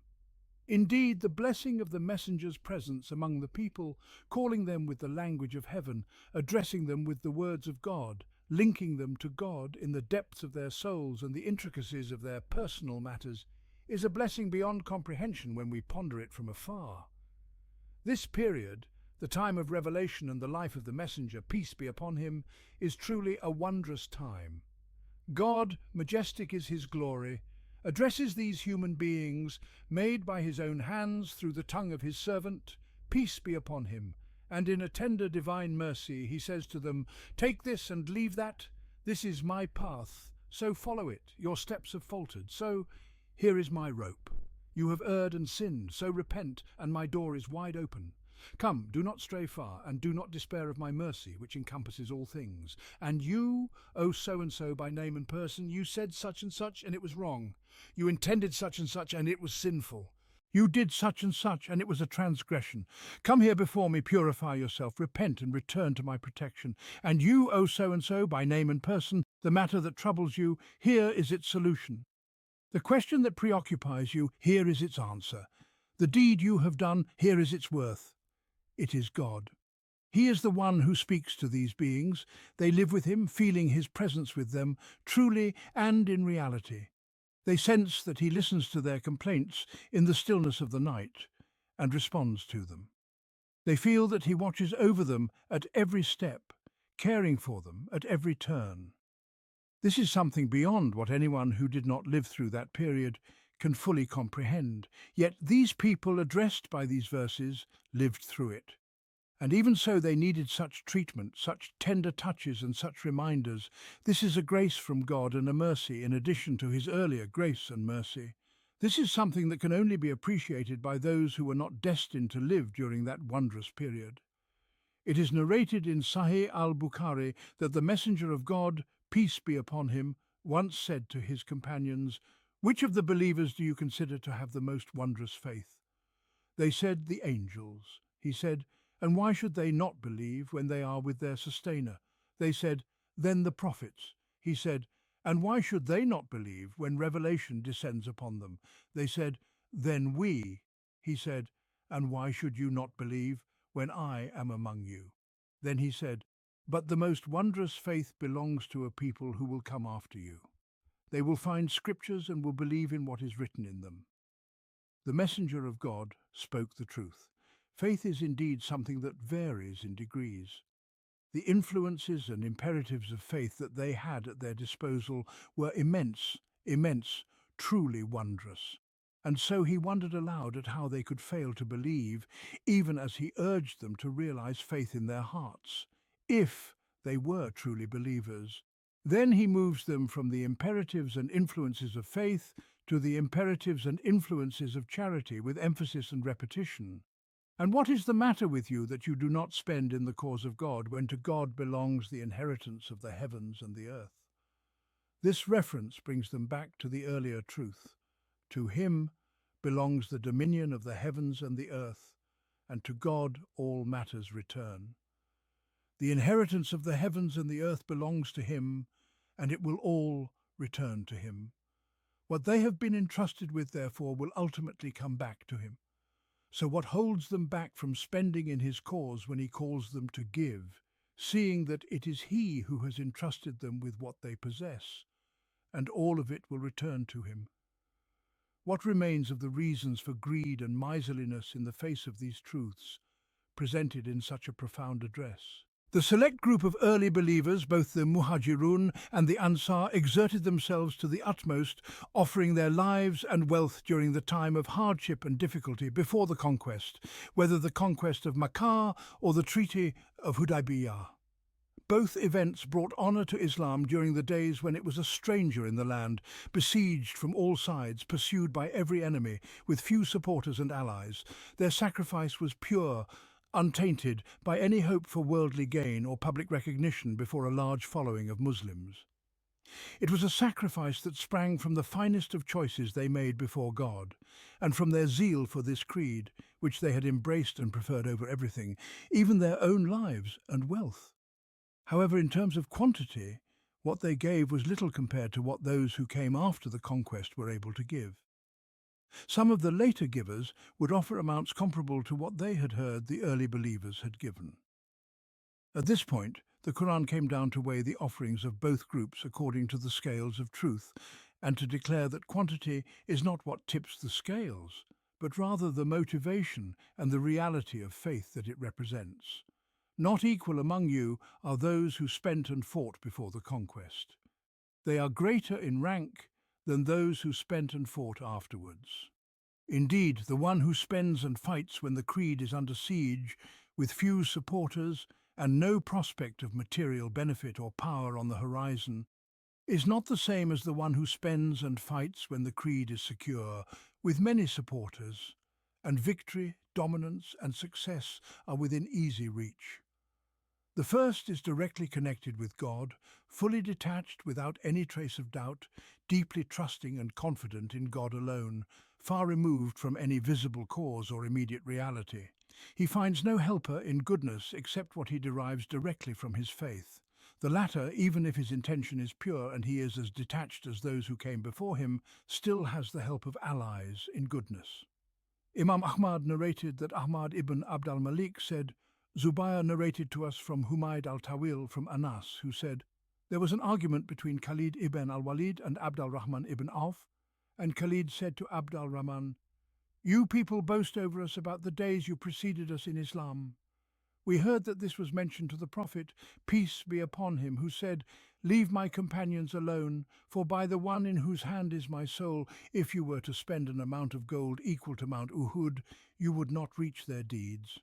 Indeed, the blessing of the messenger's presence among the people, calling them with the language of heaven, addressing them with the words of God, linking them to God in the depths of their souls and the intricacies of their personal matters, is a blessing beyond comprehension when we ponder it from afar. This period, the time of revelation and the life of the messenger, peace be upon him, is truly a wondrous time. God, majestic is his glory, addresses these human beings, made by his own hands through the tongue of his servant, peace be upon him, and in a tender divine mercy he says to them, "Take this and leave that. This is my path, so follow it. Your steps have faltered, so here is my rope. You have erred and sinned, so repent, and my door is wide open. Come, do not stray far, and do not despair of my mercy, which encompasses all things. And you, O so-and-so by name and person, you said such and such, and it was wrong. You intended such and such, and it was sinful. You did such and such, and it was a transgression. Come here before me, purify yourself, repent and return to my protection. And you, O so-and-so by name and person, the matter that troubles you, here is its solution. The question that preoccupies you, here is its answer. The deed you have done, here is its worth. It is God. He is the one who speaks to these beings. They live with him, feeling his presence with them, truly and in reality. They sense that he listens to their complaints in the stillness of the night and responds to them. They feel that he watches over them at every step, caring for them at every turn. This is something beyond what anyone who did not live through that period can fully comprehend. Yet these people addressed by these verses lived through it. And even so they needed such treatment, such tender touches and such reminders. This is a grace from God and a mercy in addition to his earlier grace and mercy. This is something that can only be appreciated by those who were not destined to live during that wondrous period. It is narrated in Sahih al-Bukhari that the messenger of God, peace be upon him, once said to his companions, "Which of the believers do you consider to have the most wondrous faith?" They said, "The angels." He said, "And why should they not believe when they are with their sustainer?" They said, "Then the prophets." He said, "And why should they not believe when revelation descends upon them?" They said, "Then we." He said, "And why should you not believe when I am among you?" Then he said, "But the most wondrous faith belongs to a people who will come after you. They will find scriptures and will believe in what is written in them." The messenger of God spoke the truth. Faith is indeed something that varies in degrees. The influences and imperatives of faith that they had at their disposal were immense, truly wondrous. And so he wondered aloud at how they could fail to believe, even as he urged them to realize faith in their hearts. if they were truly believers. Then he moves them from the imperatives and influences of faith to the imperatives and influences of charity, with emphasis and repetition. And what is the matter with you that you do not spend in the cause of God, when to God belongs the inheritance of the heavens and the earth? This reference brings them back to the earlier truth. To him belongs the dominion of the heavens and the earth, and to God all matters return. The inheritance of the heavens and the earth belongs to him, and it will all return to him. What they have been entrusted with, therefore, will ultimately come back to him. So what holds them back from spending in his cause when he calls them to give, seeing that it is he who has entrusted them with what they possess, and all of it will return to him? What remains of the reasons for greed and miserliness in the face of these truths, presented in such a profound address? The select group of early believers, both the Muhajirun and the Ansar, exerted themselves to the utmost, offering their lives and wealth during the time of hardship and difficulty before the conquest, whether the conquest of Makkah or the Treaty of Hudaybiyah. Both events brought honor to Islam during the days when it was a stranger in the land, besieged from all sides, pursued by every enemy, with few supporters and allies. Their sacrifice was pure, untainted by any hope for worldly gain or public recognition before a large following of Muslims. It was a sacrifice that sprang from the finest of choices they made before God, and from their zeal for this creed, which they had embraced and preferred over everything, even their own lives and wealth. However, in terms of quantity, what they gave was little compared to what those who came after the conquest were able to give. Some of the later givers would offer amounts comparable to what they had heard the early believers had given. At this point, the Qur'an came down to weigh the offerings of both groups according to the scales of truth, and to declare that quantity is not what tips the scales, but rather the motivation and the reality of faith that it represents. Not equal among you are those who spent and fought before the conquest. They are greater in rank than those who spent and fought afterwards. Indeed, the one who spends and fights when the creed is under siege, with few supporters and no prospect of material benefit or power on the horizon, is not the same as the one who spends and fights when the creed is secure, with many supporters, and victory, dominance, and success are within easy reach. The first is directly connected with God, fully detached without any trace of doubt, deeply trusting and confident in God alone, far removed from any visible cause or immediate reality. He finds no helper in goodness except what he derives directly from his faith. The latter, even if his intention is pure and he is as detached as those who came before him, still has the help of allies in goodness. Imam Ahmad narrated that Ahmad ibn Abd al-Malik said, Zubayr narrated to us from Humayd al-Tawil from Anas, who said, there was an argument between Khalid ibn al-Walid and Abd al-Rahman ibn Auf, and Khalid said to Abd al-Rahman, you people boast over us about the days you preceded us in Islam. We heard that this was mentioned to the Prophet, peace be upon him, who said, leave my companions alone, for by the one in whose hand is my soul, if you were to spend an amount of gold equal to Mount Uhud, you would not reach their deeds.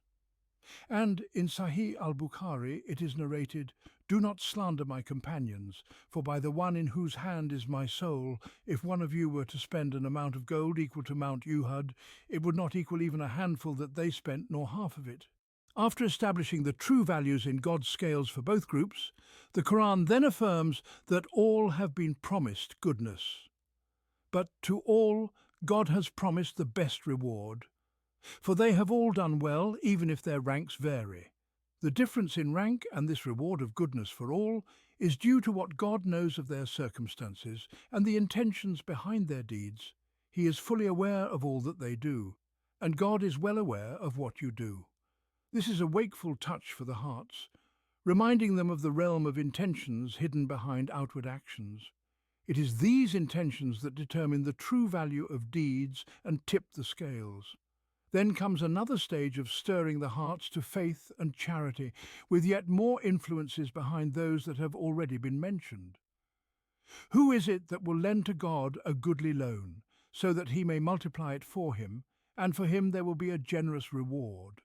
And in Sahih al-Bukhari it is narrated, do not slander my companions, for by the one in whose hand is my soul, if one of you were to spend an amount of gold equal to Mount Uhud, it would not equal even a handful that they spent, nor half of it. After establishing the true values in God's scales for both groups, the Qur'an then affirms that all have been promised goodness. But to all, God has promised the best reward. For they have all done well, even if their ranks vary. The difference in rank and this reward of goodness for all is due to what God knows of their circumstances and the intentions behind their deeds. He is fully aware of all that they do, and God is well aware of what you do. This is a wakeful touch for the hearts, reminding them of the realm of intentions hidden behind outward actions. It is these intentions that determine the true value of deeds and tip the scales. Then comes another stage of stirring the hearts to faith and charity, with yet more influences behind those that have already been mentioned. Who is it that will lend to God a goodly loan, so that he may multiply it for him, and for him there will be a generous reward?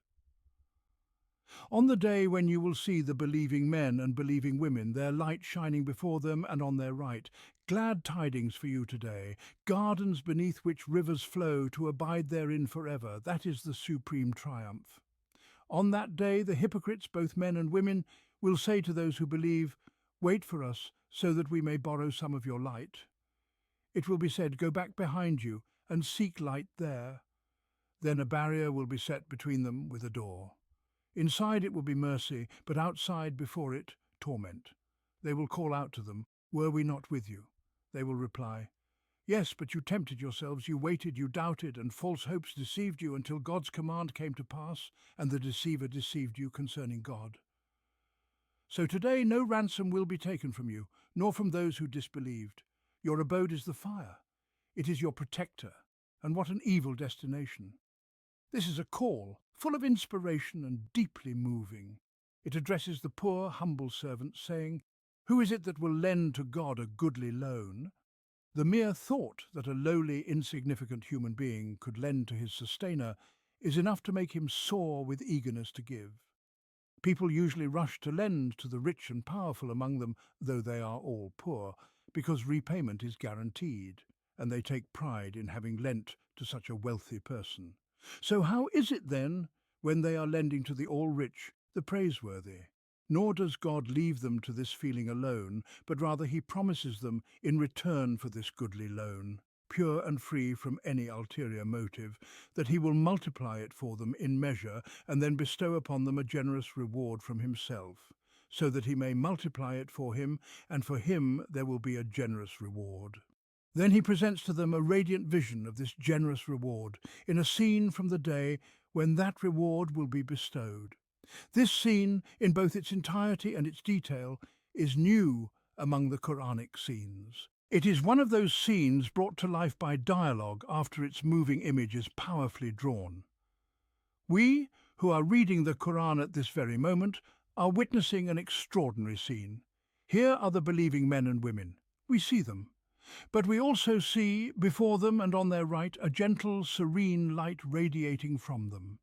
On the day when you will see the believing men and believing women, their light shining before them and on their right, glad tidings for you today, gardens beneath which rivers flow to abide therein forever, that is the supreme triumph. On that day the hypocrites, both men and women, will say to those who believe, "Wait for us, so that we may borrow some of your light." It will be said, "Go back behind you and seek light there." Then a barrier will be set between them with a door. Inside it will be mercy, but outside before it, torment. They will call out to them, "Were we not with you?" They will reply, "Yes, but you tempted yourselves, you waited, you doubted, and false hopes deceived you until God's command came to pass, and the deceiver deceived you concerning God." So today no ransom will be taken from you, nor from those who disbelieved. Your abode is the fire. It is your protector, and what an evil destination. This is a call, full of inspiration and deeply moving. It addresses the poor, humble servant, saying, "Who is it that will lend to God a goodly loan?" The mere thought that a lowly, insignificant human being could lend to his sustainer is enough to make him soar with eagerness to give. People usually rush to lend to the rich and powerful among them, though they are all poor, because repayment is guaranteed, and they take pride in having lent to such a wealthy person. So how is it then, when they are lending to the all-rich, the praiseworthy? Nor does God leave them to this feeling alone, but rather he promises them, in return for this goodly loan, pure and free from any ulterior motive, that he will multiply it for them in measure and then bestow upon them a generous reward from himself, so that he may multiply it for him, and for him there will be a generous reward. Then he presents to them a radiant vision of this generous reward in a scene from the day when that reward will be bestowed. This scene, in both its entirety and its detail, is new among the Quranic scenes. It is one of those scenes brought to life by dialogue after its moving image is powerfully drawn. We, who are reading the Qur'an at this very moment, are witnessing an extraordinary scene. Here are the believing men and women. We see them. But we also see, before them and on their right, a gentle, serene light radiating from them.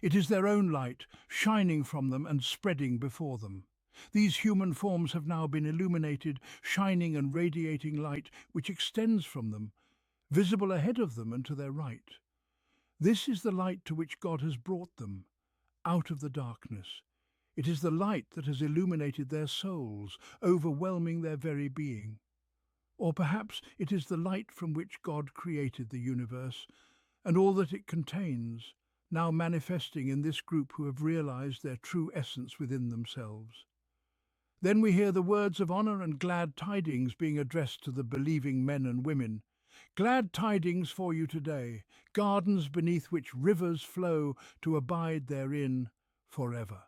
It is their own light, shining from them and spreading before them. These human forms have now been illuminated, shining and radiating light which extends from them, visible ahead of them and to their right. This is the light to which God has brought them, out of the darkness. It is the light that has illuminated their souls, overwhelming their very being. Or perhaps it is the light from which God created the universe, and all that it contains, now manifesting in this group who have realized their true essence within themselves. Then we hear the words of honor and glad tidings being addressed to the believing men and women. Glad tidings for you today, gardens beneath which rivers flow to abide therein forever.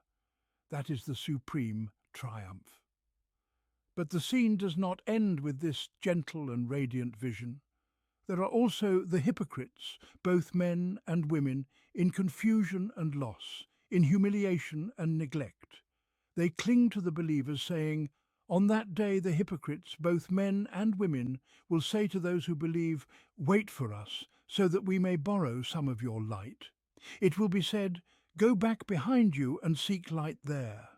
That is the supreme triumph. But the scene does not end with this gentle and radiant vision. There are also the hypocrites, both men and women, in confusion and loss, in humiliation and neglect. They cling to the believers, saying, "On that day the hypocrites, both men and women, will say to those who believe, 'Wait for us, so that we may borrow some of your light.' It will be said, 'Go back behind you and seek light there.'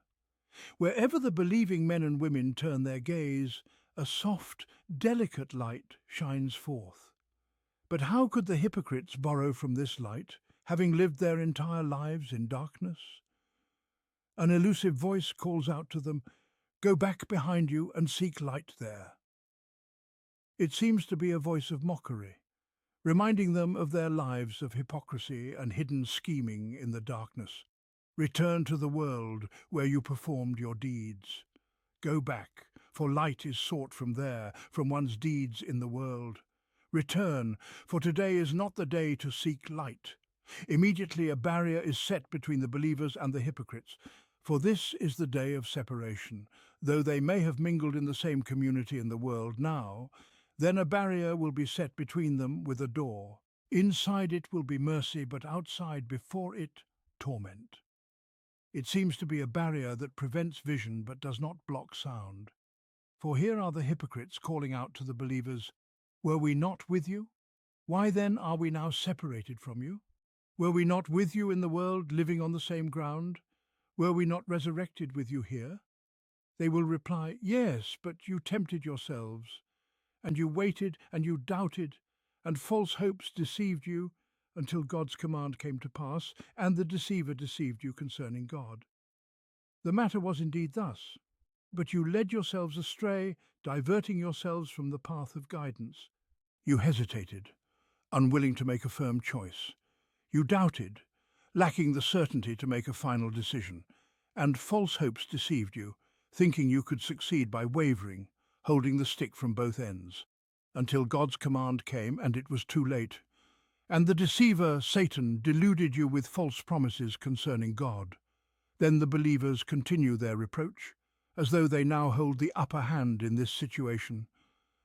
Wherever the believing men and women turn their gaze, a soft, delicate light shines forth. But how could the hypocrites borrow from this light, having lived their entire lives in darkness? An elusive voice calls out to them, 'Go back behind you and seek light there.' It seems to be a voice of mockery, reminding them of their lives of hypocrisy and hidden scheming in the darkness. Return to the world where you performed your deeds. Go back, for light is sought from there, from one's deeds in the world. Return, for today is not the day to seek light. Immediately a barrier is set between the believers and the hypocrites, for this is the day of separation. Though they may have mingled in the same community in the world now, then a barrier will be set between them with a door. Inside it will be mercy, but outside before it, torment. It seems to be a barrier that prevents vision but does not block sound. For here are the hypocrites calling out to the believers, "Were we not with you? Why then are we now separated from you? Were we not with you in the world, living on the same ground? Were we not resurrected with you here? They will reply, yes, but you tempted yourselves, and you waited, and you doubted, and false hopes deceived you, until God's command came to pass, and the deceiver deceived you concerning God. The matter was indeed thus, but you led yourselves astray, diverting yourselves from the path of guidance. You hesitated, unwilling to make a firm choice. You doubted, lacking the certainty to make a final decision, and false hopes deceived you, thinking you could succeed by wavering, holding the stick from both ends, until God's command came and it was too late. And the deceiver, Satan, deluded you with false promises concerning God. Then the believers continue their reproach, as though they now hold the upper hand in this situation.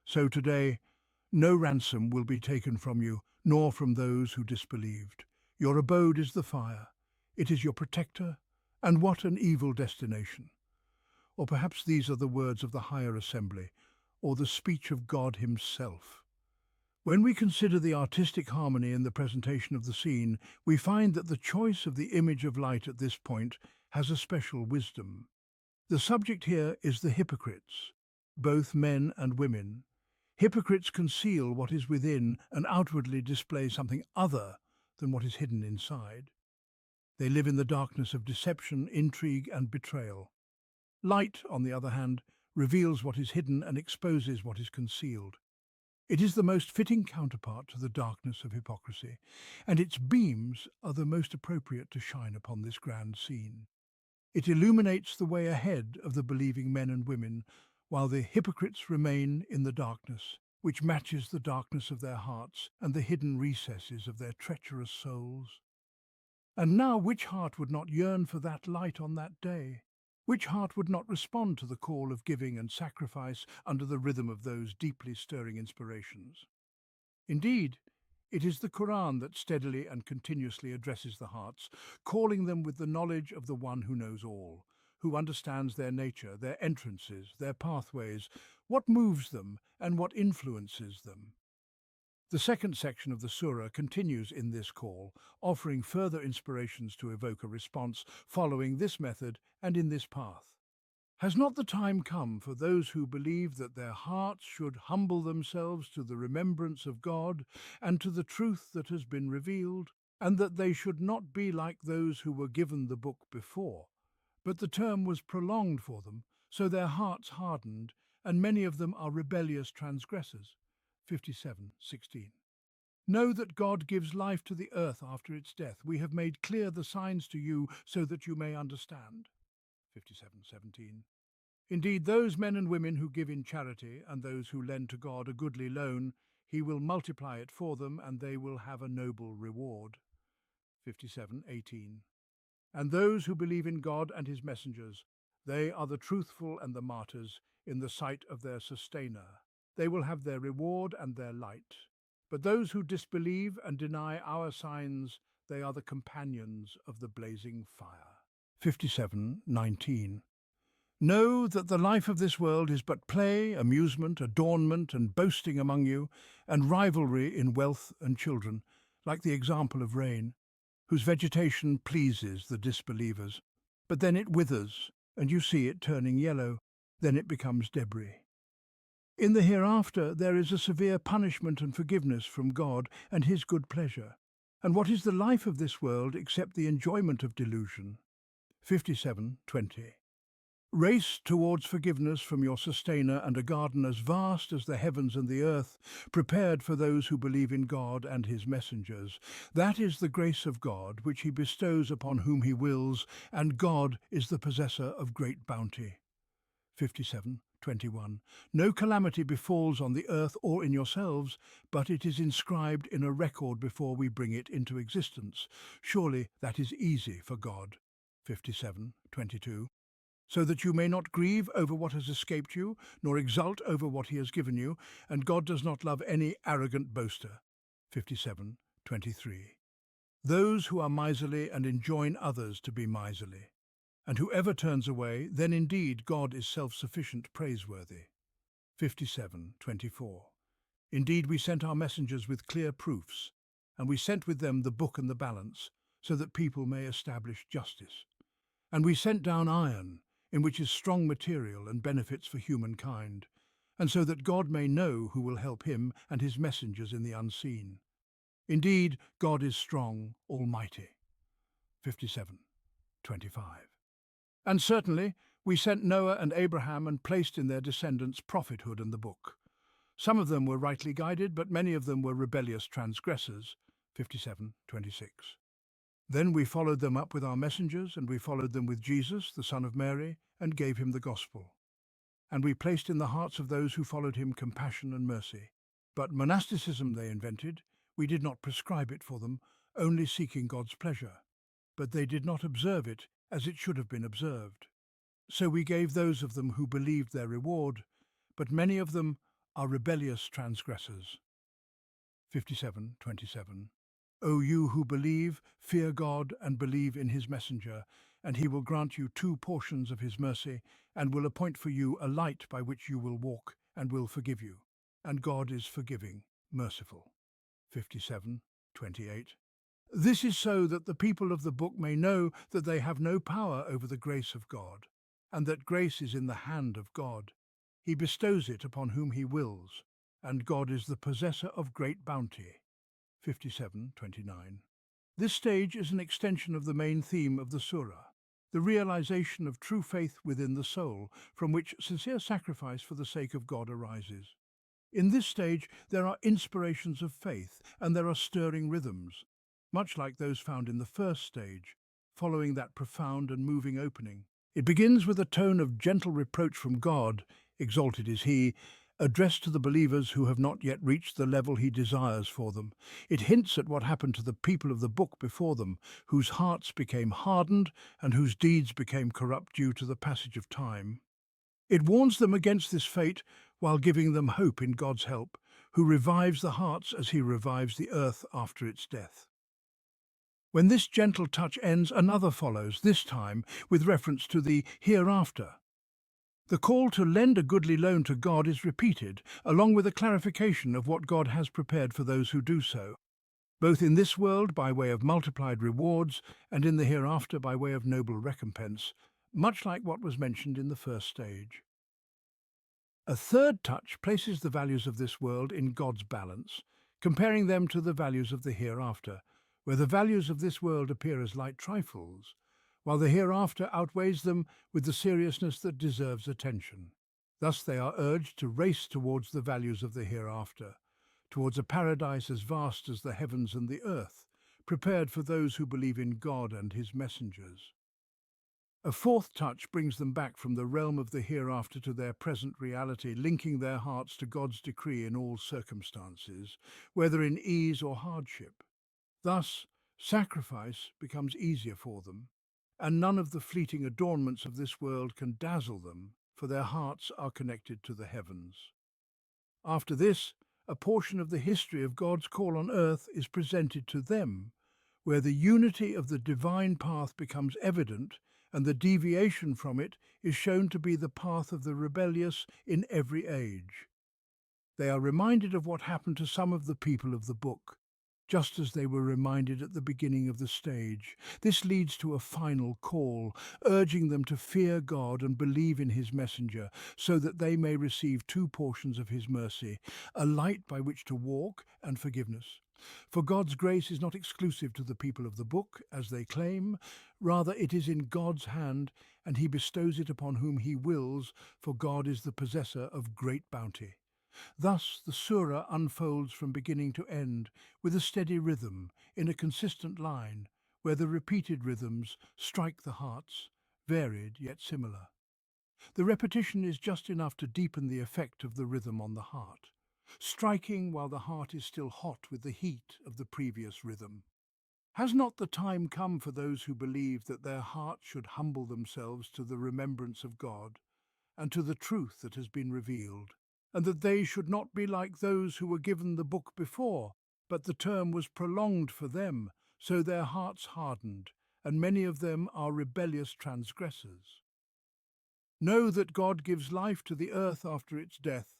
So today, no ransom will be taken from you, nor from those who disbelieved. Your abode is the fire. It is your protector, and what an evil destination. Or perhaps these are the words of the higher assembly, or the speech of God himself. When we consider the artistic harmony in the presentation of the scene, we find that the choice of the image of light at this point has a special wisdom. The subject here is the hypocrites, both men and women. Hypocrites conceal what is within and outwardly display something other than what is hidden inside. They live in the darkness of deception, intrigue, and betrayal. Light, on the other hand, reveals what is hidden and exposes what is concealed. It is the most fitting counterpart to the darkness of hypocrisy, and its beams are the most appropriate to shine upon this grand scene. It illuminates the way ahead of the believing men and women, while the hypocrites remain in the darkness, which matches the darkness of their hearts and the hidden recesses of their treacherous souls. And now which heart would not yearn for that light on that day? Which heart would not respond to the call of giving and sacrifice under the rhythm of those deeply stirring inspirations? Indeed, it is the Qur'an that steadily and continuously addresses the hearts, calling them with the knowledge of the one who knows all, who understands their nature, their entrances, their pathways, what moves them and what influences them. The second section of the surah continues in this call, offering further inspirations to evoke a response following this method and in this path. Has not the time come for those who believe that their hearts should humble themselves to the remembrance of God and to the truth that has been revealed, and that they should not be like those who were given the book before? But the term was prolonged for them, so their hearts hardened, and many of them are rebellious transgressors. 57:16. Know that God gives life to the earth after its death. We have made clear the signs to you so that you may understand. 57:17. Indeed, those men and women who give in charity and those who lend to God a goodly loan, he will multiply it for them and they will have a noble reward. 57:18. And those who believe in God and his messengers, they are the truthful and the martyrs in the sight of their sustainer. They will have their reward and their light. But those who disbelieve and deny our signs, they are the companions of the blazing fire. 57:19. Know that the life of this world is but play, amusement, adornment, and boasting among you, and rivalry in wealth and children, like the example of rain, whose vegetation pleases the disbelievers. But then it withers, and you see it turning yellow, then it becomes debris. In the hereafter there is a severe punishment and forgiveness from God and his good pleasure. And what is the life of this world except the enjoyment of delusion? 57:20. Race towards forgiveness from your sustainer and a garden as vast as the heavens and the earth, prepared for those who believe in God and his messengers. That is the grace of God, which he bestows upon whom he wills, and God is the possessor of great bounty. 57:21. No calamity befalls on the earth or in yourselves, but it is inscribed in a record before we bring it into existence. Surely that is easy for God. 57:22. So that you may not grieve over what has escaped you, nor exult over what he has given you, and God does not love any arrogant boaster. 57:23. Those who are miserly and enjoin others to be miserly. And whoever turns away, then indeed God is self-sufficient, praiseworthy. 57:24. Indeed we sent our messengers with clear proofs, and we sent with them the book and the balance, so that people may establish justice. And we sent down iron, in which is strong material and benefits for humankind, and so that God may know who will help him and his messengers in the unseen. Indeed, God is strong, almighty. 57:25. And certainly, we sent Noah and Abraham and placed in their descendants prophethood and the book. Some of them were rightly guided, but many of them were rebellious transgressors. 57:26. Then we followed them up with our messengers, and we followed them with Jesus, the Son of Mary, and gave him the gospel. And we placed in the hearts of those who followed him compassion and mercy. But monasticism they invented, we did not prescribe it for them, only seeking God's pleasure. But they did not observe it as it should have been observed. So we gave those of them who believed their reward, but many of them are rebellious transgressors. 57:27. O you who believe, fear God and believe in his messenger, and he will grant you 2 portions of his mercy, and will appoint for you a light by which you will walk, and will forgive you. And God is forgiving, merciful. 57:28. This is so that the people of the book may know that they have no power over the grace of God, and that grace is in the hand of God. He bestows it upon whom he wills, and God is the possessor of great bounty. 57:29. This stage is an extension of the main theme of the surah, the realization of true faith within the soul, from which sincere sacrifice for the sake of God arises. In this stage, there are inspirations of faith, and there are stirring rhythms, much like those found in the first stage, following that profound and moving opening. It begins with a tone of gentle reproach from God, exalted is he, addressed to the believers who have not yet reached the level he desires for them. It hints at what happened to the people of the book before them, whose hearts became hardened and whose deeds became corrupt due to the passage of time. It warns them against this fate while giving them hope in God's help, who revives the hearts as he revives the earth after its death. When this gentle touch ends, another follows, this time with reference to the hereafter. The call to lend a goodly loan to God is repeated, along with a clarification of what God has prepared for those who do so, both in this world by way of multiplied rewards and in the hereafter by way of noble recompense, much like what was mentioned in the first stage. A third touch places the values of this world in God's balance, comparing them to the values of the hereafter, where the values of this world appear as light trifles, while the hereafter outweighs them with the seriousness that deserves attention. Thus they are urged to race towards the values of the hereafter, towards a paradise as vast as the heavens and the earth, prepared for those who believe in God and his messengers. A fourth touch brings them back from the realm of the hereafter to their present reality, linking their hearts to God's decree in all circumstances, whether in ease or hardship. Thus, sacrifice becomes easier for them, and none of the fleeting adornments of this world can dazzle them, for their hearts are connected to the heavens. After this, a portion of the history of God's call on earth is presented to them, where the unity of the divine path becomes evident and the deviation from it is shown to be the path of the rebellious in every age. They are reminded of what happened to some of the people of the book, just as they were reminded at the beginning of the stage. This leads to a final call, urging them to fear God and believe in his messenger, so that they may receive 2 portions of his mercy, a light by which to walk and forgiveness. For God's grace is not exclusive to the people of the book, as they claim. Rather, it is in God's hand, and he bestows it upon whom he wills, for God is the possessor of great bounty. Thus the surah unfolds from beginning to end, with a steady rhythm, in a consistent line, where the repeated rhythms strike the hearts, varied yet similar. The repetition is just enough to deepen the effect of the rhythm on the heart, striking while the heart is still hot with the heat of the previous rhythm. Has not the time come for those who believe that their hearts should humble themselves to the remembrance of God and to the truth that has been revealed, and that they should not be like those who were given the book before, but the term was prolonged for them, so their hearts hardened, and many of them are rebellious transgressors? Know that God gives life to the earth after its death.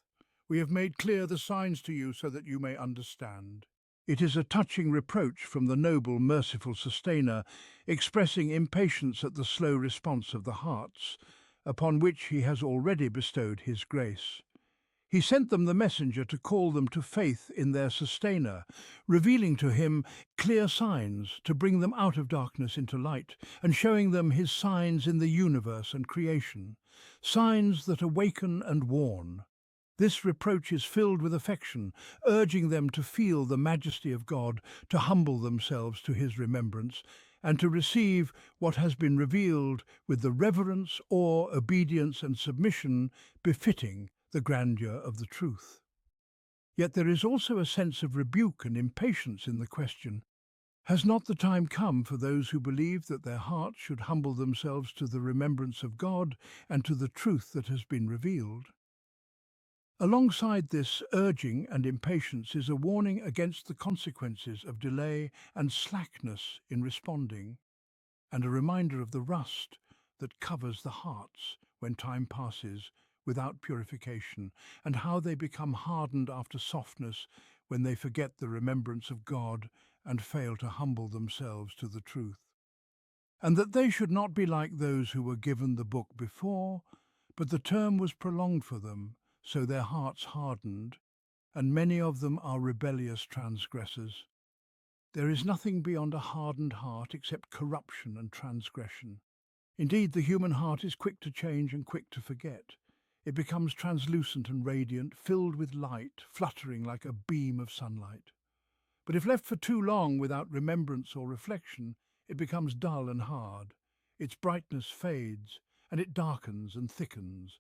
We have made clear the signs to you so that you may understand. It is a touching reproach from the noble, merciful sustainer, expressing impatience at the slow response of the hearts, upon which he has already bestowed his grace. He sent them the messenger to call them to faith in their sustainer, revealing to him clear signs to bring them out of darkness into light, and showing them his signs in the universe and creation, signs that awaken and warn. This reproach is filled with affection, urging them to feel the majesty of God, to humble themselves to his remembrance, and to receive what has been revealed with the reverence, awe, obedience, and submission befitting the grandeur of the truth. Yet there is also a sense of rebuke and impatience in the question. Has not the time come for those who believe that their hearts should humble themselves to the remembrance of God and to the truth that has been revealed? Alongside this urging and impatience is a warning against the consequences of delay and slackness in responding, and a reminder of the rust that covers the hearts when time passes without purification, and how they become hardened after softness when they forget the remembrance of God and fail to humble themselves to the truth. And that they should not be like those who were given the book before, but the term was prolonged for them, so their hearts hardened, and many of them are rebellious transgressors. There is nothing beyond a hardened heart except corruption and transgression. Indeed, the human heart is quick to change and quick to forget. It becomes translucent and radiant, filled with light, fluttering like a beam of sunlight. But if left for too long without remembrance or reflection, it becomes dull and hard. Its brightness fades, and it darkens and thickens.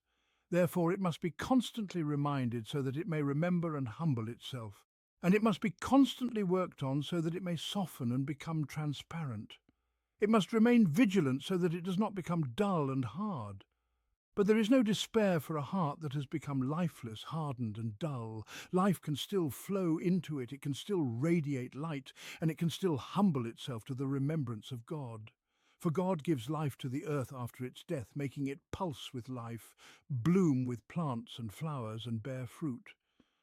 Therefore, it must be constantly reminded so that it may remember and humble itself. And it must be constantly worked on so that it may soften and become transparent. It must remain vigilant so that it does not become dull and hard. But there is no despair for a heart that has become lifeless, hardened and dull. Life can still flow into it, it can still radiate light, and it can still humble itself to the remembrance of God. For God gives life to the earth after its death, making it pulse with life, bloom with plants and flowers, and bear fruit.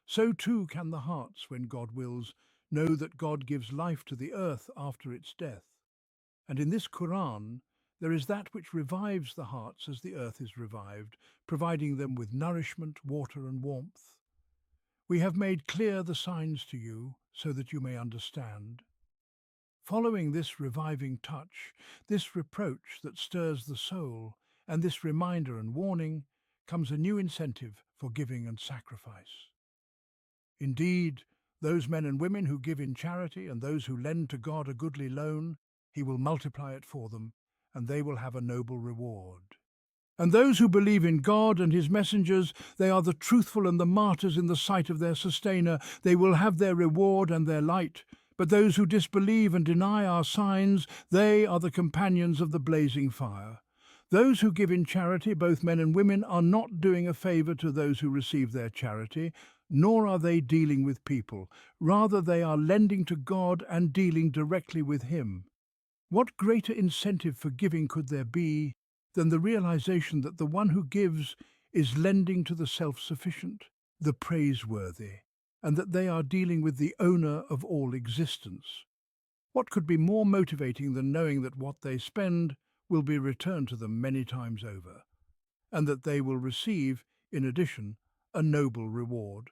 So too can the hearts, when God wills, know that God gives life to the earth after its death. And in this Qur'an, there is that which revives the hearts as the earth is revived, providing them with nourishment, water and warmth. We have made clear the signs to you, so that you may understand. Following this reviving touch, this reproach that stirs the soul, and this reminder and warning, comes a new incentive for giving and sacrifice. Indeed, those men and women who give in charity and those who lend to God a goodly loan, he will multiply it for them, and they will have a noble reward. And those who believe in God and his messengers, they are the truthful and the martyrs in the sight of their sustainer. They will have their reward and their light. But those who disbelieve and deny our signs, they are the companions of the blazing fire. Those who give in charity, both men and women, are not doing a favour to those who receive their charity, nor are they dealing with people. Rather, they are lending to God and dealing directly with him. What greater incentive for giving could there be than the realization that the one who gives is lending to the self-sufficient, the praiseworthy, and that they are dealing with the owner of all existence? What could be more motivating than knowing that what they spend will be returned to them many times over, and that they will receive, in addition, a noble reward?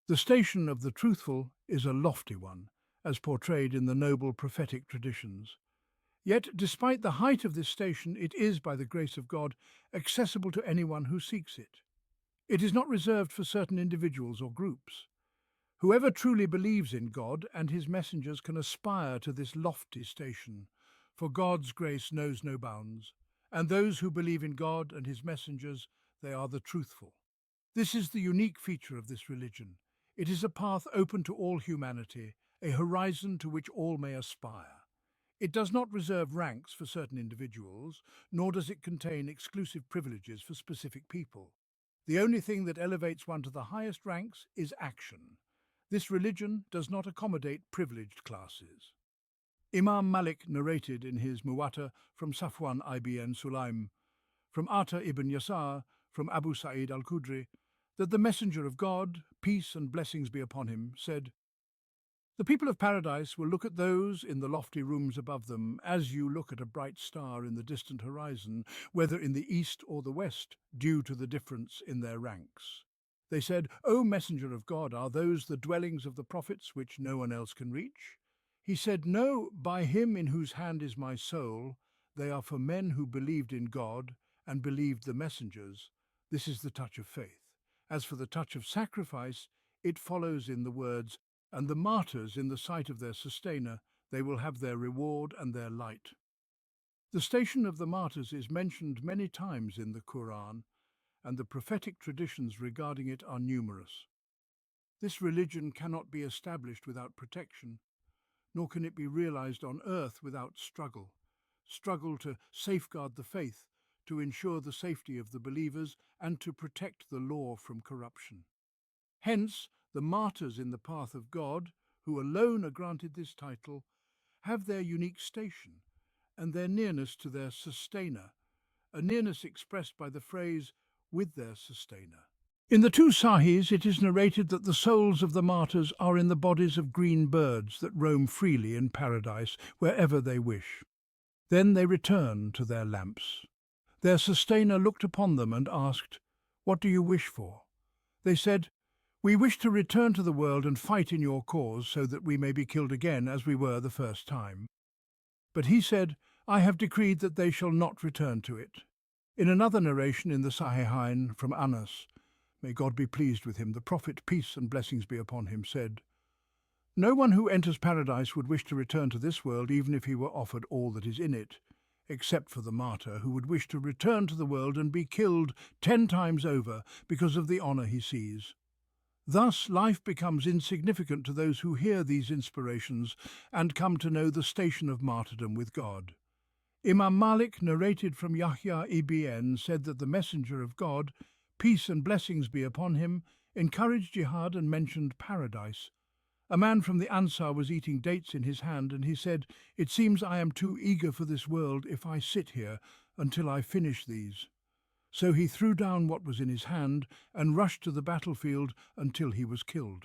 The station of the truthful is a lofty one, as portrayed in the noble prophetic traditions. Yet, despite the height of this station, it is, by the grace of God, accessible to anyone who seeks it. It is not reserved for certain individuals or groups. Whoever truly believes in God and his messengers can aspire to this lofty station, for God's grace knows no bounds, and those who believe in God and his messengers, they are the truthful. This is the unique feature of this religion. It is a path open to all humanity, a horizon to which all may aspire. It does not reserve ranks for certain individuals, nor does it contain exclusive privileges for specific people. The only thing that elevates one to the highest ranks is action. This religion does not accommodate privileged classes. Imam Malik narrated in his Muwatta from Safwan ibn Sulaim, from Ata ibn Yasar, from Abu Sa'id al-Khudri, that the Messenger of God, peace and blessings be upon him, said, The people of paradise will look at those in the lofty rooms above them as you look at a bright star in the distant horizon, whether in the east or the west, due to the difference in their ranks. They said, O messenger of God, are those the dwellings of the prophets which no one else can reach? He said, No, by him in whose hand is my soul, they are for men who believed in God and believed the messengers. This is the touch of faith. As for the touch of sacrifice, it follows in the words, and the martyrs in the sight of their sustainer, they will have their reward and their light. The station of the martyrs is mentioned many times in the Qur'an, and the prophetic traditions regarding it are numerous. This religion cannot be established without protection, nor can it be realized on earth without struggle. Struggle to safeguard the faith, to ensure the safety of the believers, and to protect the law from corruption. Hence, the martyrs in the path of God, who alone are granted this title, have their unique station and their nearness to their sustainer, a nearness expressed by the phrase, with their sustainer. In the two Sahihs, it is narrated that the souls of the martyrs are in the bodies of green birds that roam freely in paradise wherever they wish. Then they return to their lamps. Their sustainer looked upon them and asked, What do you wish for? They said, We wish to return to the world and fight in your cause so that we may be killed again as we were the first time. But he said, I have decreed that they shall not return to it. In another narration in the Sahihain from Anas, may God be pleased with him, the Prophet, peace and blessings be upon him, said, No one who enters paradise would wish to return to this world even if he were offered all that is in it, except for the martyr who would wish to return to the world and be killed 10 times over because of the honour he sees. Thus, life becomes insignificant to those who hear these inspirations and come to know the station of martyrdom with God. Imam Malik, narrated from Yahya ibn, said that the Messenger of God, peace and blessings be upon him, encouraged jihad and mentioned paradise. A man from the Ansar was eating dates in his hand, and he said, It seems I am too eager for this world if I sit here until I finish these. So he threw down what was in his hand and rushed to the battlefield until he was killed.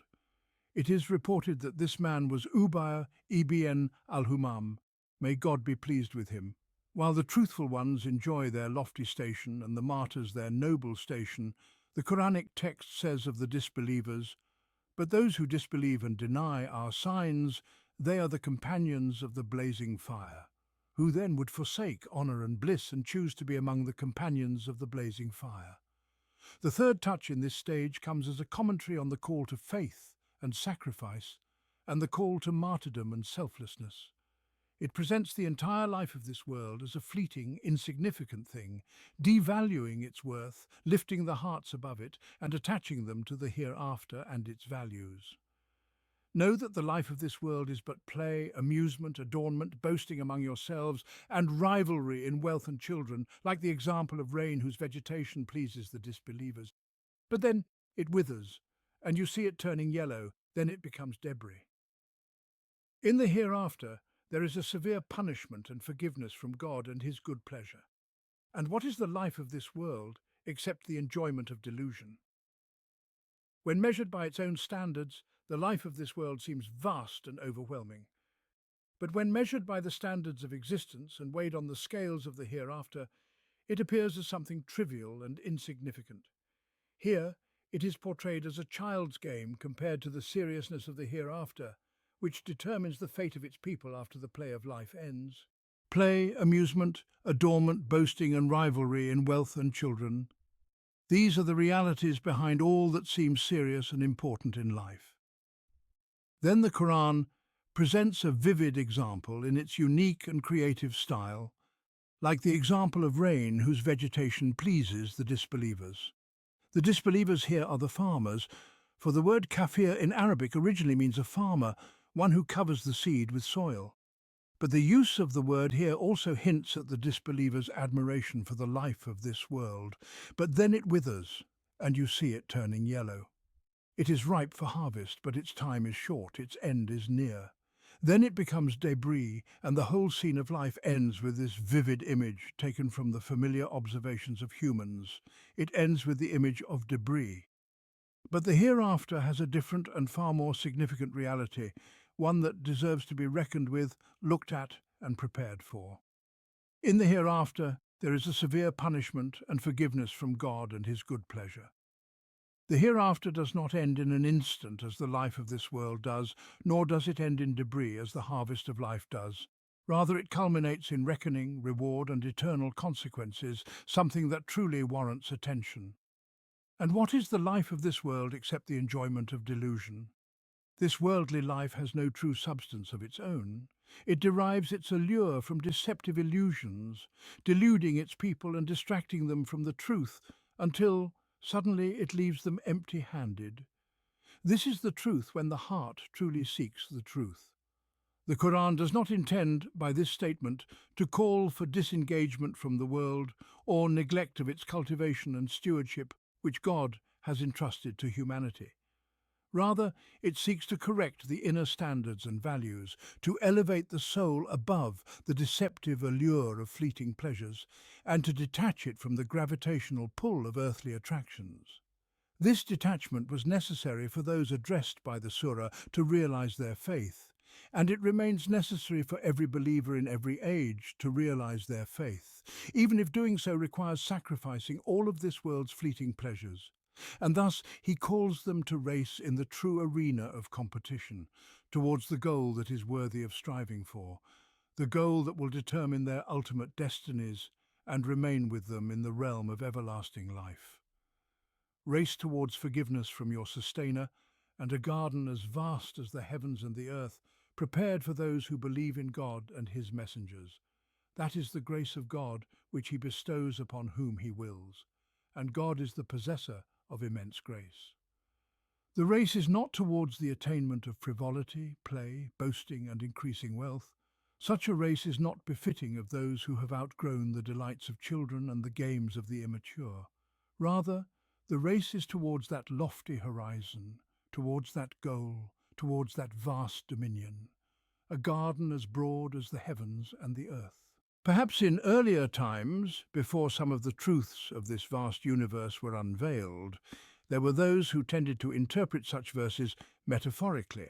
It is reported that this man was Ubayy ibn al-Humam. May God be pleased with him. While the truthful ones enjoy their lofty station and the martyrs their noble station, the Quranic text says of the disbelievers, But those who disbelieve and deny our signs, they are the companions of the blazing fire. Who then would forsake honour and bliss and choose to be among the companions of the blazing fire? The third touch in this stage comes as a commentary on the call to faith and sacrifice, and the call to martyrdom and selflessness. It presents the entire life of this world as a fleeting, insignificant thing, devaluing its worth, lifting the hearts above it, and attaching them to the hereafter and its values. Know that the life of this world is but play, amusement, adornment, boasting among yourselves, and rivalry in wealth and children, like the example of rain whose vegetation pleases the disbelievers. But then it withers, and you see it turning yellow, then it becomes debris. In the hereafter, there is a severe punishment and forgiveness from God and his good pleasure. And what is the life of this world except the enjoyment of delusion? When measured by its own standards, the life of this world seems vast and overwhelming. But when measured by the standards of existence and weighed on the scales of the hereafter, it appears as something trivial and insignificant. Here, it is portrayed as a child's game compared to the seriousness of the hereafter, which determines the fate of its people after the play of life ends. Play, amusement, adornment, boasting and rivalry in wealth and children. These are the realities behind all that seems serious and important in life. Then the Qur'an presents a vivid example in its unique and creative style, like the example of rain whose vegetation pleases the disbelievers. The disbelievers here are the farmers, for the word kafir in Arabic originally means a farmer, one who covers the seed with soil. But the use of the word here also hints at the disbeliever's admiration for the life of this world. But then it withers, and you see it turning yellow. It is ripe for harvest, but its time is short, its end is near. Then it becomes debris, and the whole scene of life ends with this vivid image taken from the familiar observations of humans. It ends with the image of debris. But the hereafter has a different and far more significant reality, one that deserves to be reckoned with, looked at, and prepared for. In the hereafter, there is a severe punishment and forgiveness from God and his good pleasure. The hereafter does not end in an instant as the life of this world does, nor does it end in debris as the harvest of life does. Rather, it culminates in reckoning, reward, and eternal consequences, something that truly warrants attention. And what is the life of this world except the enjoyment of delusion? This worldly life has no true substance of its own. It derives its allure from deceptive illusions, deluding its people and distracting them from the truth until suddenly it leaves them empty-handed. This is the truth when the heart truly seeks the truth. The Qur'an does not intend, by this statement, to call for disengagement from the world or neglect of its cultivation and stewardship which God has entrusted to humanity. Rather, it seeks to correct the inner standards and values, to elevate the soul above the deceptive allure of fleeting pleasures, and to detach it from the gravitational pull of earthly attractions. This detachment was necessary for those addressed by the Surah to realize their faith, and it remains necessary for every believer in every age to realize their faith, even if doing so requires sacrificing all of this world's fleeting pleasures. And thus he calls them to race in the true arena of competition, towards the goal that is worthy of striving for, the goal that will determine their ultimate destinies and remain with them in the realm of everlasting life. Race towards forgiveness from your sustainer and a garden as vast as the heavens and the earth, prepared for those who believe in God and his messengers. That is the grace of God which he bestows upon whom he wills, and God is the possessor of immense grace. The race is not towards the attainment of frivolity, play, boasting, and increasing wealth. Such a race is not befitting of those who have outgrown the delights of children and the games of the immature. Rather, the race is towards that lofty horizon, towards that goal, towards that vast dominion, a garden as broad as the heavens and the earth. Perhaps in earlier times, before some of the truths of this vast universe were unveiled, there were those who tended to interpret such verses metaphorically,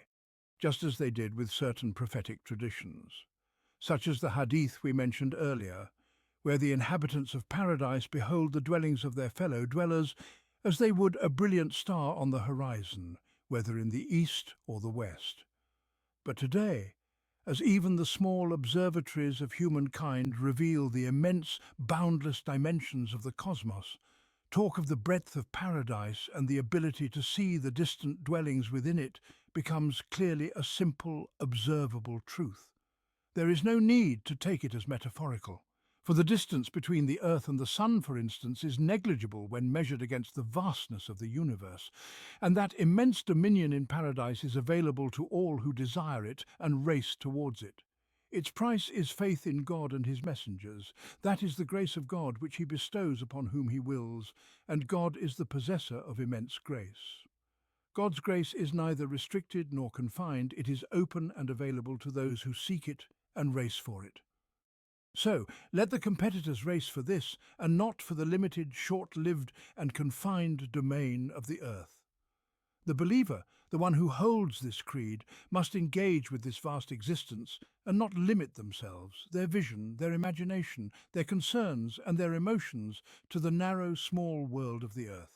just as they did with certain prophetic traditions, such as the Hadith we mentioned earlier, where the inhabitants of paradise behold the dwellings of their fellow dwellers as they would a brilliant star on the horizon, whether in the east or the west. But today, as even the small observatories of humankind reveal the immense, boundless dimensions of the cosmos, talk of the breadth of paradise and the ability to see the distant dwellings within it becomes clearly a simple, observable truth. There is no need to take it as metaphorical, for the distance between the earth and the sun, for instance, is negligible when measured against the vastness of the universe, and that immense dominion in paradise is available to all who desire it and race towards it. Its price is faith in God and his messengers. That is the grace of God which he bestows upon whom he wills, and God is the possessor of immense grace. God's grace is neither restricted nor confined, it is open and available to those who seek it and race for it. So, let the competitors race for this, and not for the limited, short-lived and confined domain of the earth. The believer, the one who holds this creed, must engage with this vast existence and not limit themselves, their vision, their imagination, their concerns and their emotions to the narrow, small world of the earth.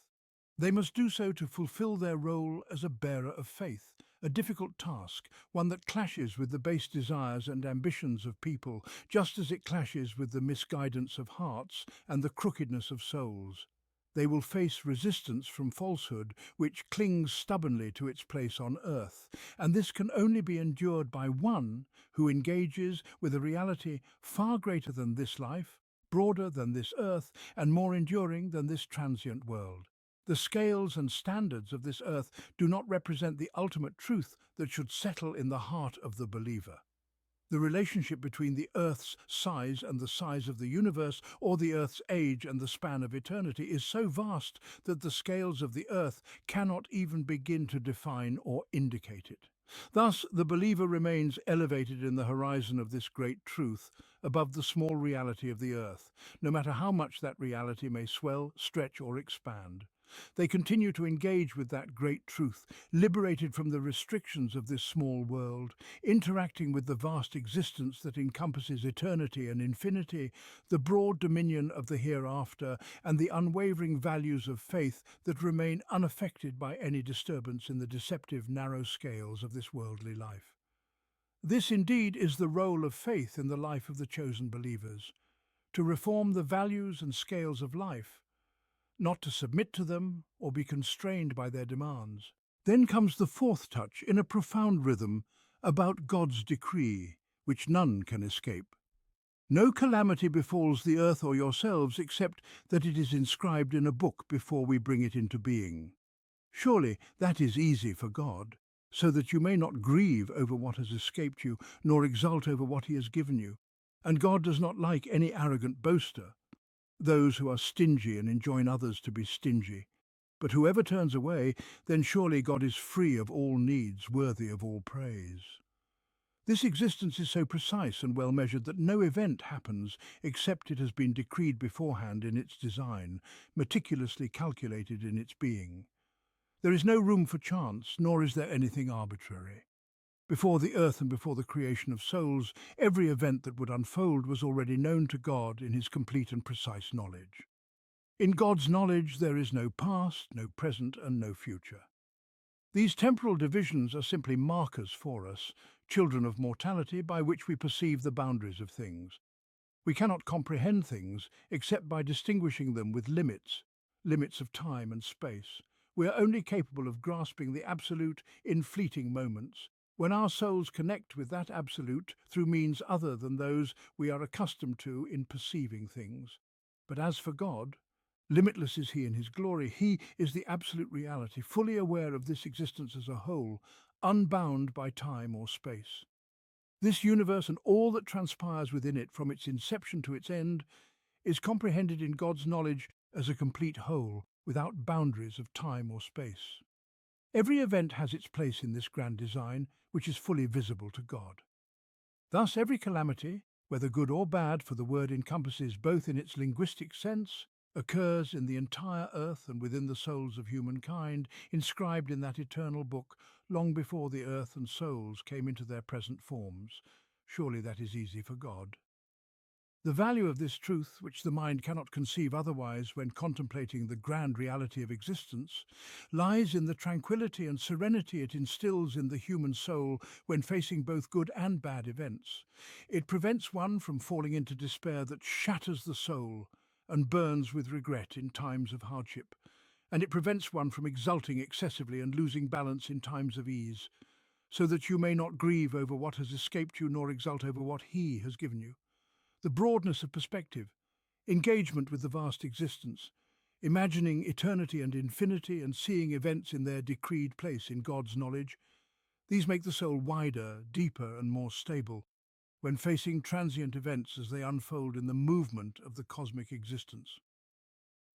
They must do so to fulfill their role as a bearer of faith, a difficult task, one that clashes with the base desires and ambitions of people, just as it clashes with the misguidance of hearts and the crookedness of souls. They will face resistance from falsehood, which clings stubbornly to its place on earth, and this can only be endured by one who engages with a reality far greater than this life, broader than this earth, and more enduring than this transient world. The scales and standards of this earth do not represent the ultimate truth that should settle in the heart of the believer. The relationship between the earth's size and the size of the universe, or the earth's age and the span of eternity, is so vast that the scales of the earth cannot even begin to define or indicate it. Thus, the believer remains elevated in the horizon of this great truth above the small reality of the earth, no matter how much that reality may swell, stretch, or expand. they continue to engage with that great truth, liberated from the restrictions of this small world, interacting with the vast existence that encompasses eternity and infinity, the broad dominion of the hereafter, and the unwavering values of faith that remain unaffected by any disturbance in the deceptive narrow scales of this worldly life. This indeed is the role of faith in the life of the chosen believers, to reform the values and scales of life, not to submit to them or be constrained by their demands. Then comes the fourth touch in a profound rhythm about God's decree, which none can escape. No calamity befalls the earth or yourselves except that it is inscribed in a book before we bring it into being. Surely that is easy for God, so that you may not grieve over what has escaped you, nor exult over what he has given you. And God does not like any arrogant boaster, those who are stingy and enjoin others to be stingy. But whoever turns away, then surely God is free of all needs, worthy of all praise. This existence is so precise and well measured that no event happens except it has been decreed beforehand in its design, meticulously calculated in its being. There is no room for chance, nor is there anything arbitrary. Before the earth and before the creation of souls, every event that would unfold was already known to God in his complete and precise knowledge. In God's knowledge there is no past, no present, and no future. These temporal divisions are simply markers for us, children of mortality, by which we perceive the boundaries of things. We cannot comprehend things except by distinguishing them with limits of time and space. We are only capable of grasping the absolute in fleeting moments, when our souls connect with that absolute through means other than those we are accustomed to in perceiving things. But as for God, limitless is he in his glory. He is the absolute reality, fully aware of this existence as a whole, unbound by time or space. This universe and all that transpires within it from its inception to its end is comprehended in God's knowledge as a complete whole, without boundaries of time or space. Every event has its place in this grand design, which is fully visible to God. Thus every calamity, whether good or bad, for the word encompasses both in its linguistic sense, occurs in the entire earth and within the souls of humankind, inscribed in that eternal book long before the earth and souls came into their present forms. Surely that is easy for God. The value of this truth, which the mind cannot conceive otherwise when contemplating the grand reality of existence, lies in the tranquility and serenity it instills in the human soul when facing both good and bad events. It prevents one from falling into despair that shatters the soul and burns with regret in times of hardship, and it prevents one from exulting excessively and losing balance in times of ease, so that you may not grieve over what has escaped you nor exult over what he has given you. The broadness of perspective, engagement with the vast existence, imagining eternity and infinity and seeing events in their decreed place in God's knowledge, these make the soul wider, deeper and more stable when facing transient events as they unfold in the movement of the cosmic existence.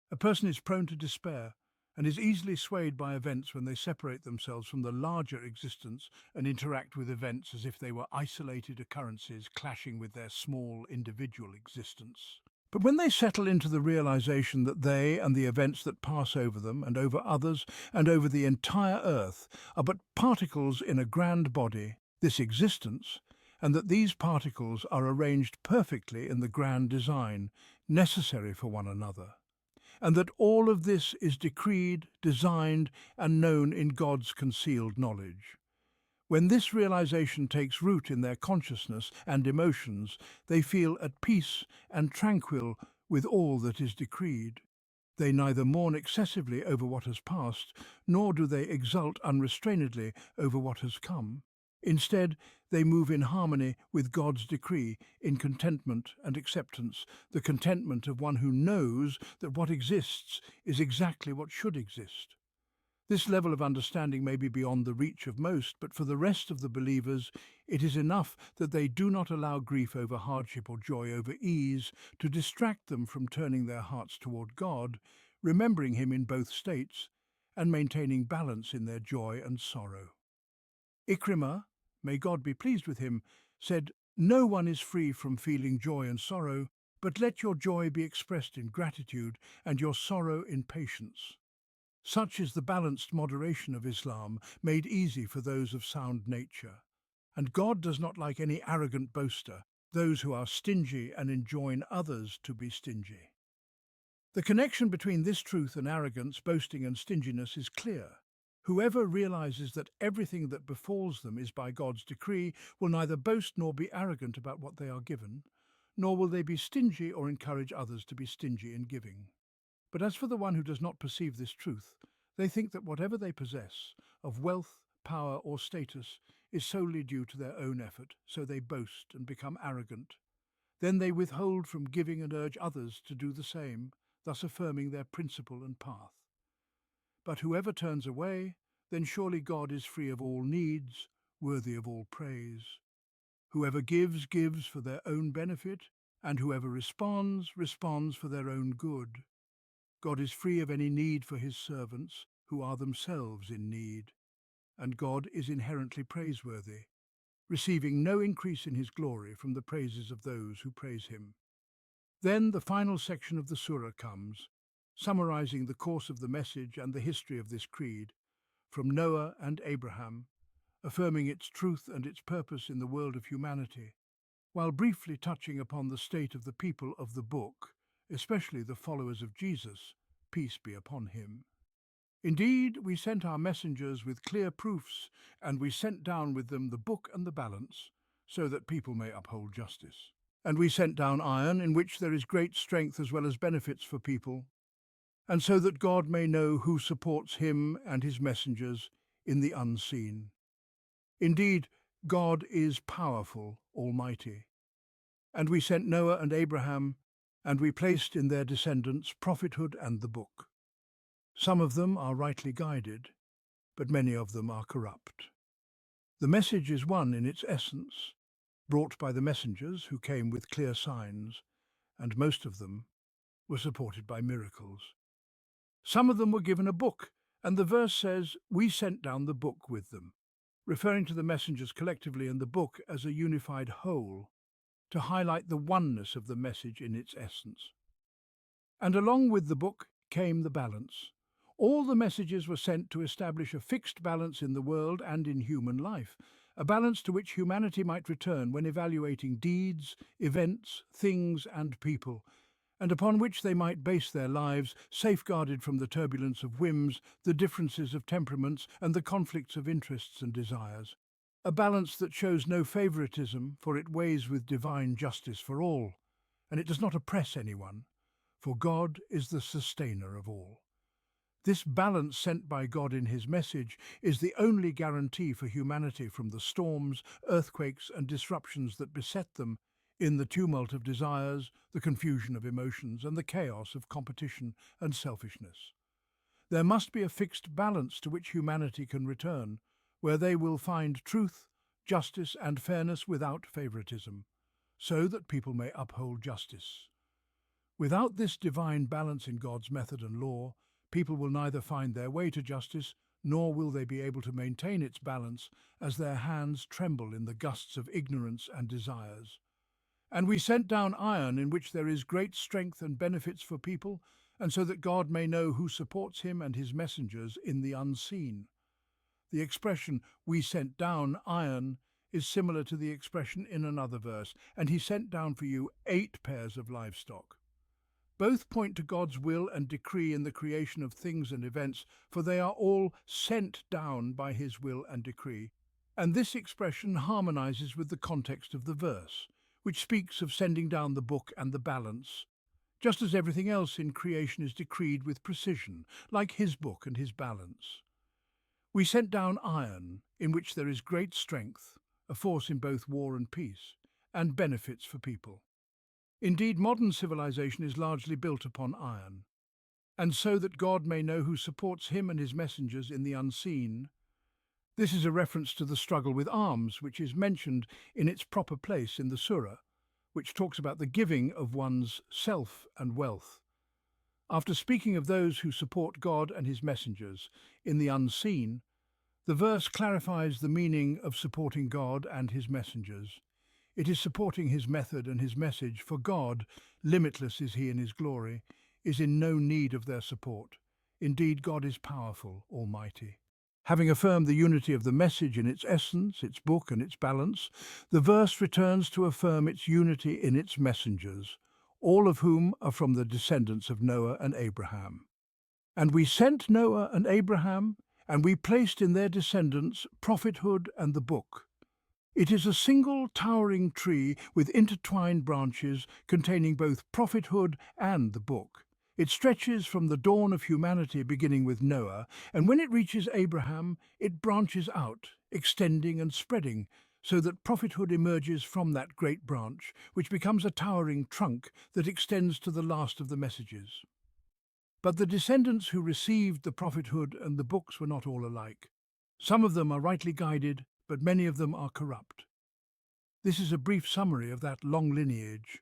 A person is prone to despair and is easily swayed by events when they separate themselves from the larger existence and interact with events as if they were isolated occurrences clashing with their small individual existence. But when they settle into the realization that they and the events that pass over them and over others and over the entire earth are but particles in a grand body, this existence, and that these particles are arranged perfectly in the grand design, necessary for one another, and that all of this is decreed, designed, and known in God's concealed knowledge. When this realization takes root in their consciousness and emotions, they feel at peace and tranquil with all that is decreed. They neither mourn excessively over what has passed, nor do they exult unrestrainedly over what has come. Instead, they move in harmony with God's decree, in contentment and acceptance, the contentment of one who knows that what exists is exactly what should exist. This level of understanding may be beyond the reach of most, but for the rest of the believers, it is enough that they do not allow grief over hardship or joy over ease to distract them from turning their hearts toward God, remembering him in both states, and maintaining balance in their joy and sorrow. Ikrimah, may God be pleased with him, said, "No one is free from feeling joy and sorrow, but let your joy be expressed in gratitude and your sorrow in patience." Such is the balanced moderation of Islam, made easy for those of sound nature. And God does not like any arrogant boaster, those who are stingy and enjoin others to be stingy. The connection between this truth and arrogance, boasting and stinginess is clear. Whoever realizes that everything that befalls them is by God's decree will neither boast nor be arrogant about what they are given, nor will they be stingy or encourage others to be stingy in giving. But as for the one who does not perceive this truth, they think that whatever they possess, of wealth, power or status, is solely due to their own effort, so they boast and become arrogant. Then they withhold from giving and urge others to do the same, thus affirming their principle and path. But whoever turns away, then surely God is free of all needs, worthy of all praise. Whoever gives, gives for their own benefit, and whoever responds, responds for their own good. God is free of any need for his servants, who are themselves in need, and God is inherently praiseworthy, receiving no increase in his glory from the praises of those who praise him. Then the final section of the surah comes, summarizing the course of the message and the history of this creed, from Noah and Abraham, affirming its truth and its purpose in the world of humanity, while briefly touching upon the state of the people of the book, especially the followers of Jesus, peace be upon him. Indeed, we sent our messengers with clear proofs, and we sent down with them the book and the balance, so that people may uphold justice. And we sent down iron, in which there is great strength as well as benefits for people, and so that God may know who supports him and his messengers in the unseen. Indeed, God is powerful, almighty. And we sent Noah and Abraham, and we placed in their descendants prophethood and the book. Some of them are rightly guided, but many of them are corrupt. The message is one in its essence, brought by the messengers who came with clear signs, and most of them were supported by miracles. Some of them were given a book, and the verse says, "We sent down the book with them," referring to the messengers collectively and the book as a unified whole, to highlight the oneness of the message in its essence. And along with the book came the balance. All the messages were sent to establish a fixed balance in the world and in human life, a balance to which humanity might return when evaluating deeds, events, things and people, and upon which they might base their lives, safeguarded from the turbulence of whims, the differences of temperaments, and the conflicts of interests and desires. A balance that shows no favoritism, for it weighs with divine justice for all, and it does not oppress anyone, for God is the sustainer of all. This balance sent by God in his message is the only guarantee for humanity from the storms, earthquakes, and disruptions that beset them in the tumult of desires, the confusion of emotions, and the chaos of competition and selfishness. There must be a fixed balance to which humanity can return, where they will find truth, justice, and fairness without favoritism, so that people may uphold justice. Without this divine balance in God's method and law, people will neither find their way to justice, nor will they be able to maintain its balance as their hands tremble in the gusts of ignorance and desires. And we sent down iron, in which there is great strength and benefits for people, and so that God may know who supports him and his messengers in the unseen. The expression, "we sent down iron," is similar to the expression in another verse, "and he sent down for you 8 pairs of livestock." Both point to God's will and decree in the creation of things and events, for they are all sent down by his will and decree. And this expression harmonizes with the context of the verse, which speaks of sending down the book and the balance, just as everything else in creation is decreed with precision, like his book and his balance. We sent down iron, in which there is great strength, a force in both war and peace, and benefits for people. Indeed, modern civilization is largely built upon iron, and so that God may know who supports him and his messengers in the unseen. This is a reference to the struggle with arms, which is mentioned in its proper place in the Surah, which talks about the giving of one's self and wealth. After speaking of those who support God and his messengers in the unseen, the verse clarifies the meaning of supporting God and his messengers. It is supporting his method and his message, for God, limitless is he in his glory, is in no need of their support. Indeed, God is powerful, almighty. Having affirmed the unity of the message in its essence, its book, and its balance, the verse returns to affirm its unity in its messengers, all of whom are from the descendants of Noah and Abraham. And we sent Noah and Abraham, and we placed in their descendants prophethood and the book. It is a single towering tree with intertwined branches containing both prophethood and the book. It stretches from the dawn of humanity beginning with Noah, and when it reaches Abraham, it branches out, extending and spreading, so that prophethood emerges from that great branch, which becomes a towering trunk that extends to the last of the messages. But the descendants who received the prophethood and the books were not all alike. Some of them are rightly guided, but many of them are corrupt. This is a brief summary of that long lineage,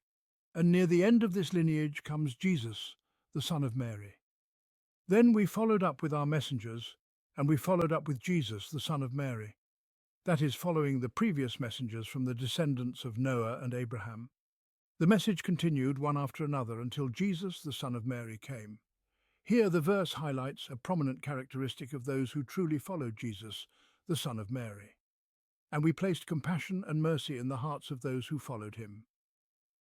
and near the end of this lineage comes Jesus, the Son of Mary. Then we followed up with our messengers, and we followed up with Jesus, the Son of Mary. That is, following the previous messengers from the descendants of Noah and Abraham. The message continued one after another until Jesus, the Son of Mary, came. Here the verse highlights a prominent characteristic of those who truly followed Jesus, the Son of Mary. And we placed compassion and mercy in the hearts of those who followed him.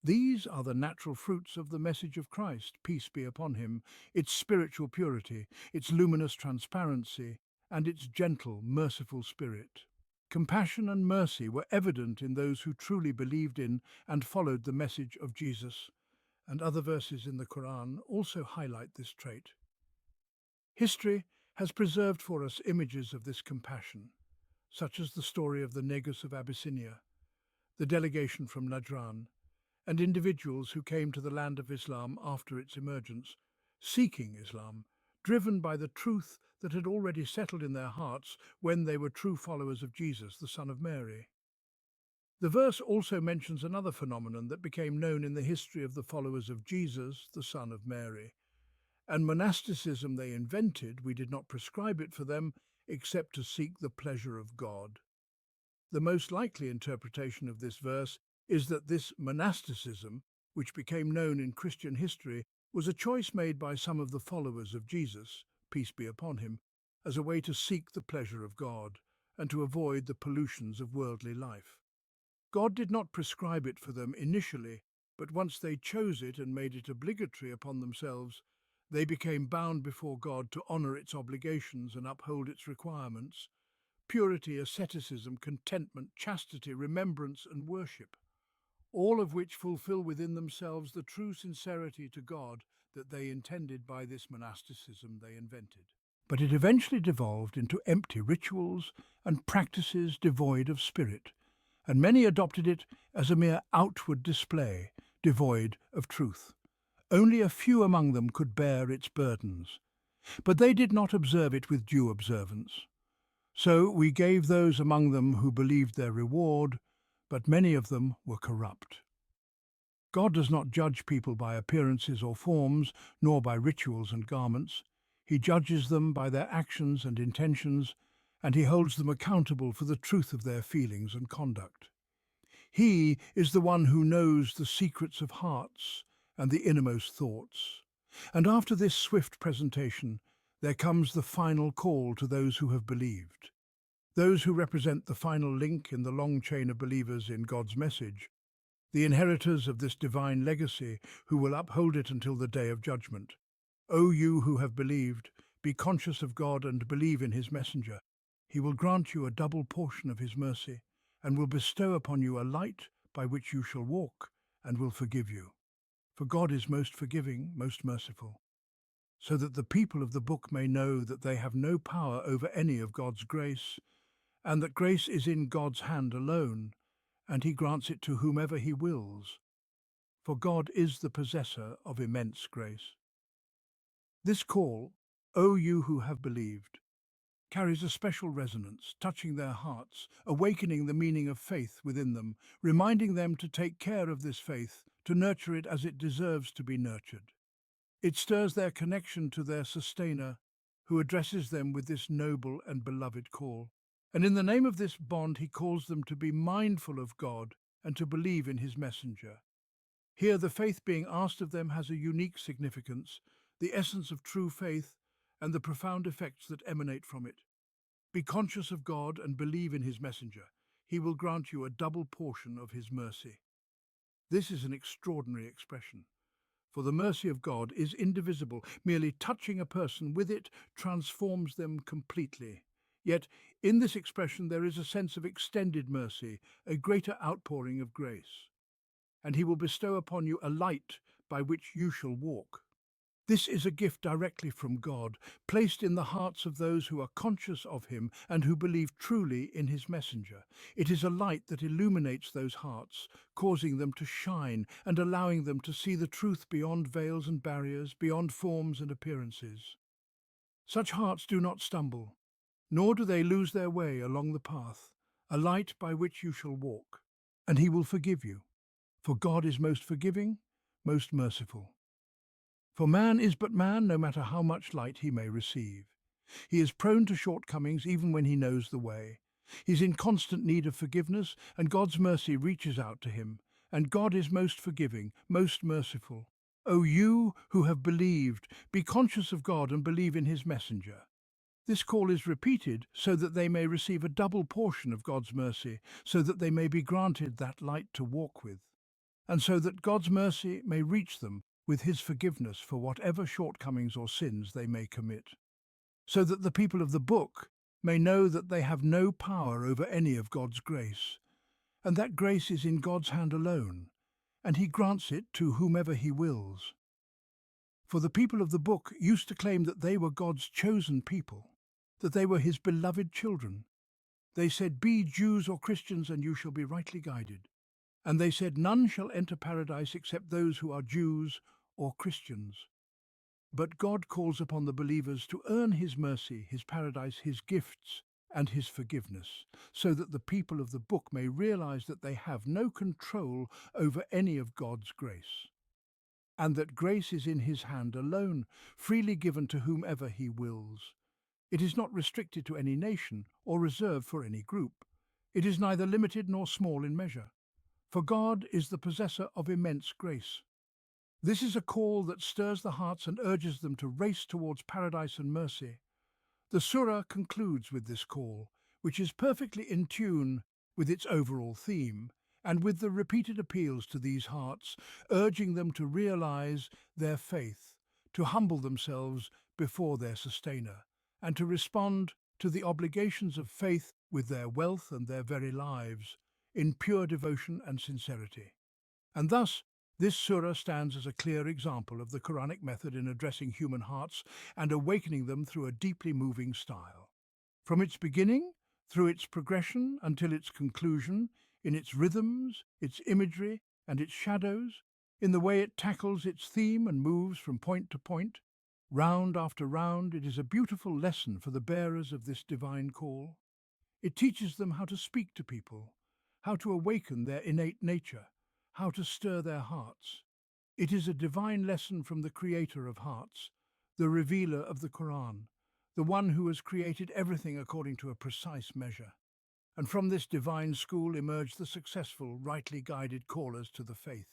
These are the natural fruits of the message of Christ, peace be upon him, its spiritual purity, its luminous transparency, and its gentle, merciful spirit. Compassion and mercy were evident in those who truly believed in and followed the message of Jesus, and other verses in the Qur'an also highlight this trait. History has preserved for us images of this compassion, such as the story of the Negus of Abyssinia, the delegation from Najran, and individuals who came to the land of Islam after its emergence, seeking Islam, driven by the truth that had already settled in their hearts when they were true followers of Jesus, the Son of Mary. The verse also mentions another phenomenon that became known in the history of the followers of Jesus, the Son of Mary. And monasticism they invented, we did not prescribe it for them, except to seek the pleasure of God. The most likely interpretation of this verse is that this monasticism, which became known in Christian history, was a choice made by some of the followers of Jesus, peace be upon him, as a way to seek the pleasure of God and to avoid the pollutions of worldly life. God did not prescribe it for them initially, but once they chose it and made it obligatory upon themselves, they became bound before God to honor its obligations and uphold its requirements: purity, asceticism, contentment, chastity, remembrance, and worship, all of which fulfill within themselves the true sincerity to God that they intended by this monasticism they invented. But it eventually devolved into empty rituals and practices devoid of spirit, and many adopted it as a mere outward display, devoid of truth. Only a few among them could bear its burdens, but they did not observe it with due observance. So we gave those among them who believed their reward, but many of them were corrupt. God does not judge people by appearances or forms, nor by rituals and garments. He judges them by their actions and intentions, and he holds them accountable for the truth of their feelings and conduct. He is the one who knows the secrets of hearts and the innermost thoughts. And after this swift presentation, there comes the final call to those who have believed, those who represent the final link in the long chain of believers in God's message, the inheritors of this divine legacy who will uphold it until the day of judgment. O you who have believed, be conscious of God and believe in his messenger. He will grant you a double portion of his mercy, and will bestow upon you a light by which you shall walk, and will forgive you. For God is most forgiving, most merciful, so that the people of the book may know that they have no power over any of God's grace, and that grace is in God's hand alone, and he grants it to whomever he wills. For God is the possessor of immense grace. This call, O you who have believed, carries a special resonance, touching their hearts, awakening the meaning of faith within them, reminding them to take care of this faith, to nurture it as it deserves to be nurtured. It stirs their connection to their sustainer, who addresses them with this noble and beloved call. And in the name of this bond, he calls them to be mindful of God and to believe in his messenger. Here, the faith being asked of them has a unique significance, the essence of true faith, and the profound effects that emanate from it. Be conscious of God and believe in his messenger. He will grant you a double portion of his mercy. This is an extraordinary expression, for the mercy of God is indivisible. Merely touching a person with it transforms them completely. Yet, in this expression there is a sense of extended mercy, a greater outpouring of grace. And he will bestow upon you a light by which you shall walk. This is a gift directly from God, placed in the hearts of those who are conscious of him and who believe truly in his messenger. It is a light that illuminates those hearts, causing them to shine and allowing them to see the truth beyond veils and barriers, beyond forms and appearances. Such hearts do not stumble, nor do they lose their way along the path, a light by which you shall walk, and he will forgive you. For God is most forgiving, most merciful. For man is but man, no matter how much light he may receive. He is prone to shortcomings even when he knows the way. He is in constant need of forgiveness, and God's mercy reaches out to him. And God is most forgiving, most merciful. O you who have believed, be conscious of God and believe in his messenger. This call is repeated so that they may receive a double portion of God's mercy, so that they may be granted that light to walk with, and so that God's mercy may reach them with his forgiveness for whatever shortcomings or sins they may commit, so that the people of the book may know that they have no power over any of God's grace, and that grace is in God's hand alone, and he grants it to whomever he wills. For the people of the book used to claim that they were God's chosen people, that they were his beloved children. They said, "Be Jews or Christians, and you shall be rightly guided." And they said, "None shall enter paradise except those who are Jews or Christians." But God calls upon the believers to earn his mercy, his paradise, his gifts, and his forgiveness, so that the people of the book may realize that they have no control over any of God's grace, and that grace is in his hand alone, freely given to whomever he wills. It is not restricted to any nation or reserved for any group. It is neither limited nor small in measure. For God is the possessor of immense grace. This is a call that stirs the hearts and urges them to race towards paradise and mercy. The Surah concludes with this call, which is perfectly in tune with its overall theme, and with the repeated appeals to these hearts, urging them to realize their faith, to humble themselves before their sustainer, and to respond to the obligations of faith with their wealth and their very lives, in pure devotion and sincerity. And thus, this surah stands as a clear example of the Quranic method in addressing human hearts and awakening them through a deeply moving style. From its beginning, through its progression until its conclusion, in its rhythms, its imagery, and its shadows, in the way it tackles its theme and moves from point to point, round after round, it is a beautiful lesson for the bearers of this divine call. It teaches them how to speak to people, how to awaken their innate nature, how to stir their hearts. It is a divine lesson from the Creator of hearts, the revealer of the Qur'an, the one who has created everything according to a precise measure. And from this divine school emerge the successful, rightly guided callers to the faith.